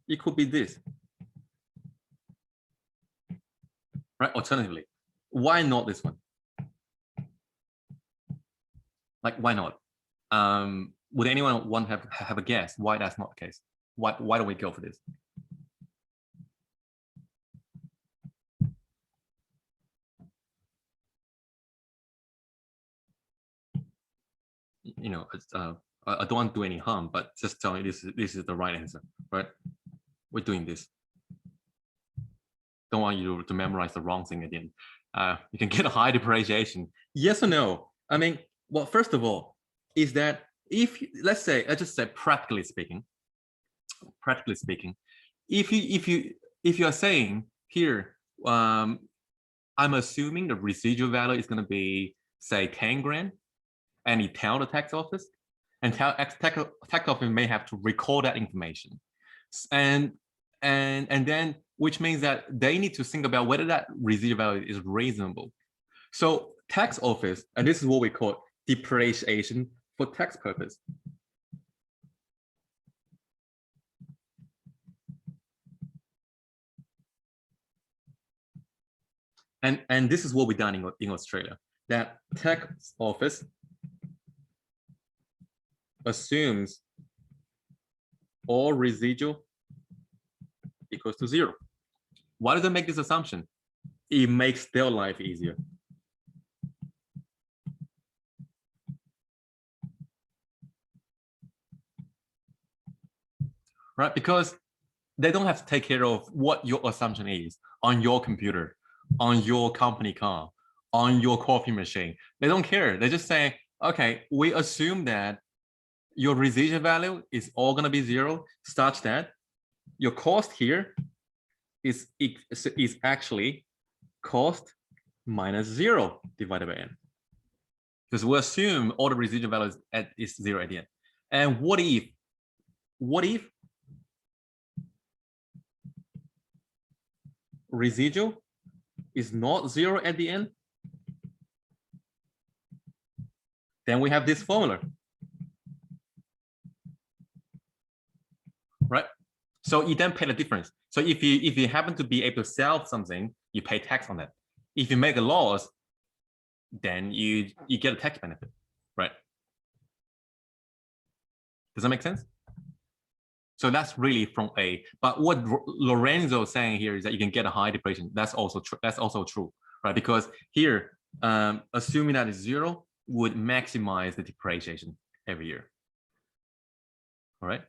it could be this. Right? Alternatively, why not this one? Like, why not? Would anyone want to have a guess why that's not the case? Why don't we go for this? You know, I don't want to do any harm, but just tell me this is the right answer, right? We're doing this. Don't want you to memorize the wrong thing again. You can get a high depreciation. Yes or no? I mean, well, first of all, is that if let's just say practically speaking, if you are saying here, I'm assuming the residual value is going to be say 10 grand, and you tell the tax office, and tax office may have to record that information, and then which means that they need to think about whether that residual value is reasonable. So tax office, and this is what we call depreciation for tax purpose. And this is what we've done in Australia. That tax office assumes all residual equals to 0. Why do they make this assumption? It makes their life easier. Right? Because they don't have to take care of what your assumption is on your computer, on your company car, on your coffee machine. They don't care. They just say, okay, we assume that your residual value is all going to be 0, such that your cost here is actually cost minus 0 divided by n. Because we assume all the residual values is 0 at the end. And what if residual is not 0 at the end? Then we have this formula. Right? So you then pay the difference. So if you happen to be able to sell something, you pay tax on that. If you make a loss, then you get a tax benefit, right? Does that make sense? So that's really from A. But what Lorenzo is saying here is that you can get a high depreciation. That's also true. That's also true, right? Because here, assuming that is 0 would maximize the depreciation every year. All right.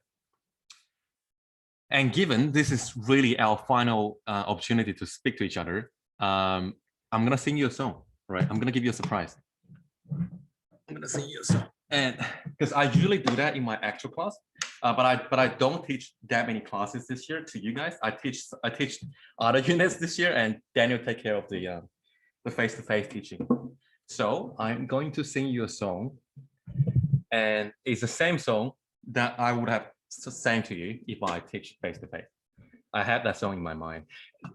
And given this is really our final opportunity to speak to each other, I'm gonna sing you a song, right? I'm gonna give you a surprise. I'm gonna sing you a song, and because I usually do that in my actual class, but I don't teach that many classes this year to you guys. I teach other units this year, and Daniel take care of the face-to-face teaching. So I'm going to sing you a song, and it's the same song that I would have sang to you if I teach face-to-face. I have that song in my mind,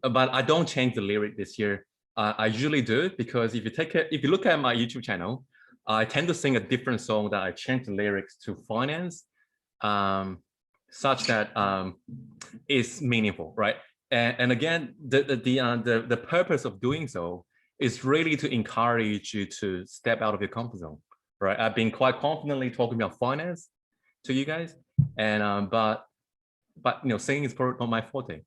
but I don't change the lyric this year. I usually do because if you look at my YouTube channel, I tend to sing a different song that I change the lyrics to finance, such that it's meaningful, right? And again, the purpose of doing so is really to encourage you to step out of your comfort zone, right? I've been quite confidently talking about finance to you guys, and but you know, singing is probably not my forte.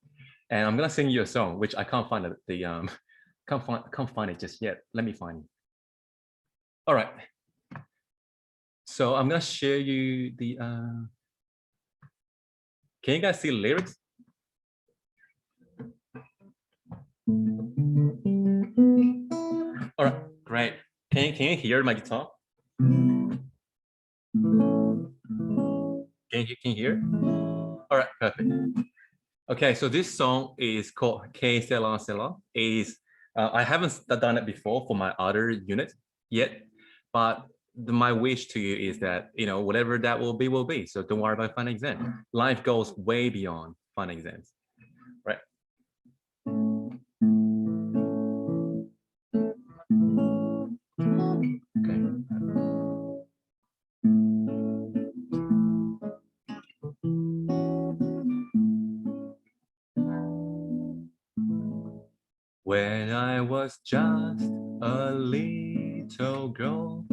And I'm gonna sing you a song which I can't find can't find it just yet. Let me find it. All right. So I'm gonna share you the. Can you guys see the lyrics? All right, great. Can you hear my guitar? Can you hear? All right, perfect. Okay, so this song is called Que Sera Sera. I haven't done it before for my other unit yet, but my wish to you is that, you know, whatever that will be. So don't worry about final exam. Life goes way beyond final exams, right? Okay. When I was just a little girl,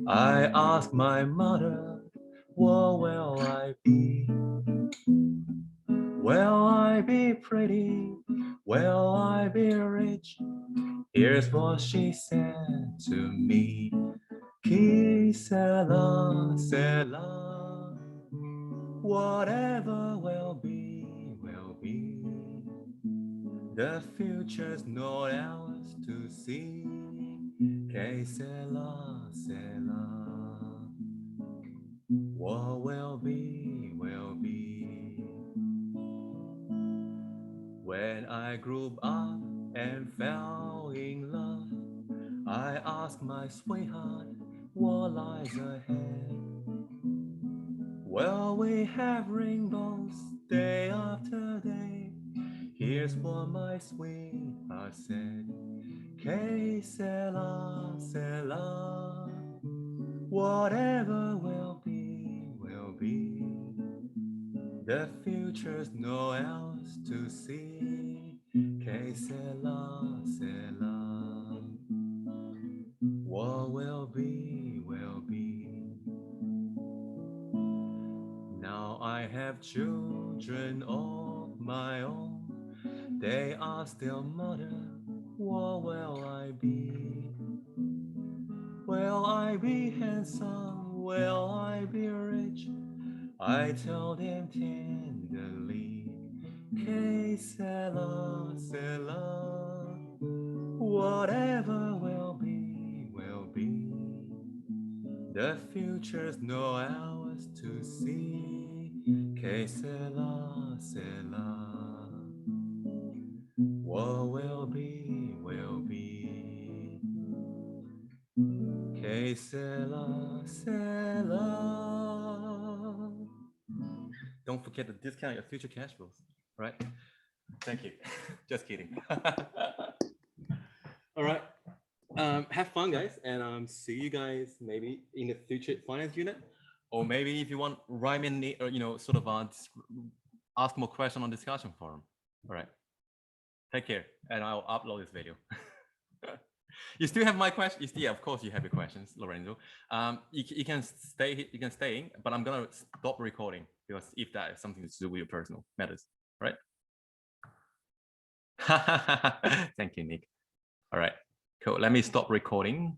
I asked my mother, what will I be? Will I be pretty? Will I be rich? Here's what she said to me. Que sera, sera. Whatever will be, will be. The future's not ours to see. Que sera, sera. What will be, will be. When I grew up and fell in love, I asked my sweetheart what lies ahead. Will we have rainbows day after day? Here's what my sweetheart said. Que sera, sera. Whatever will be, will be. The future's no else to see. Que sera, sera. What will be, will be. Now I have children of my own. They are still mother. What will I be? Will I be handsome? Will I be rich? I tell them tenderly, que sera, sera. Whatever will be, will be. The future's no ours to see. Que sera, sera. What will be, will be. Que sera, sera. Don't forget to discount your future cash flows, right? Thank you. Just kidding. All right. Have fun, guys, and see you guys maybe in the future finance unit, or maybe if you want write in, or sort of ask more questions on discussion forum. All right. Take care, and I'll upload this video. You still have my questions? Yeah, of course you have your questions, Lorenzo. You can stay. You can stay in, but I'm gonna stop recording because if that is something to do with your personal matters, right? Thank you, Nick. All right, cool. Let me stop recording.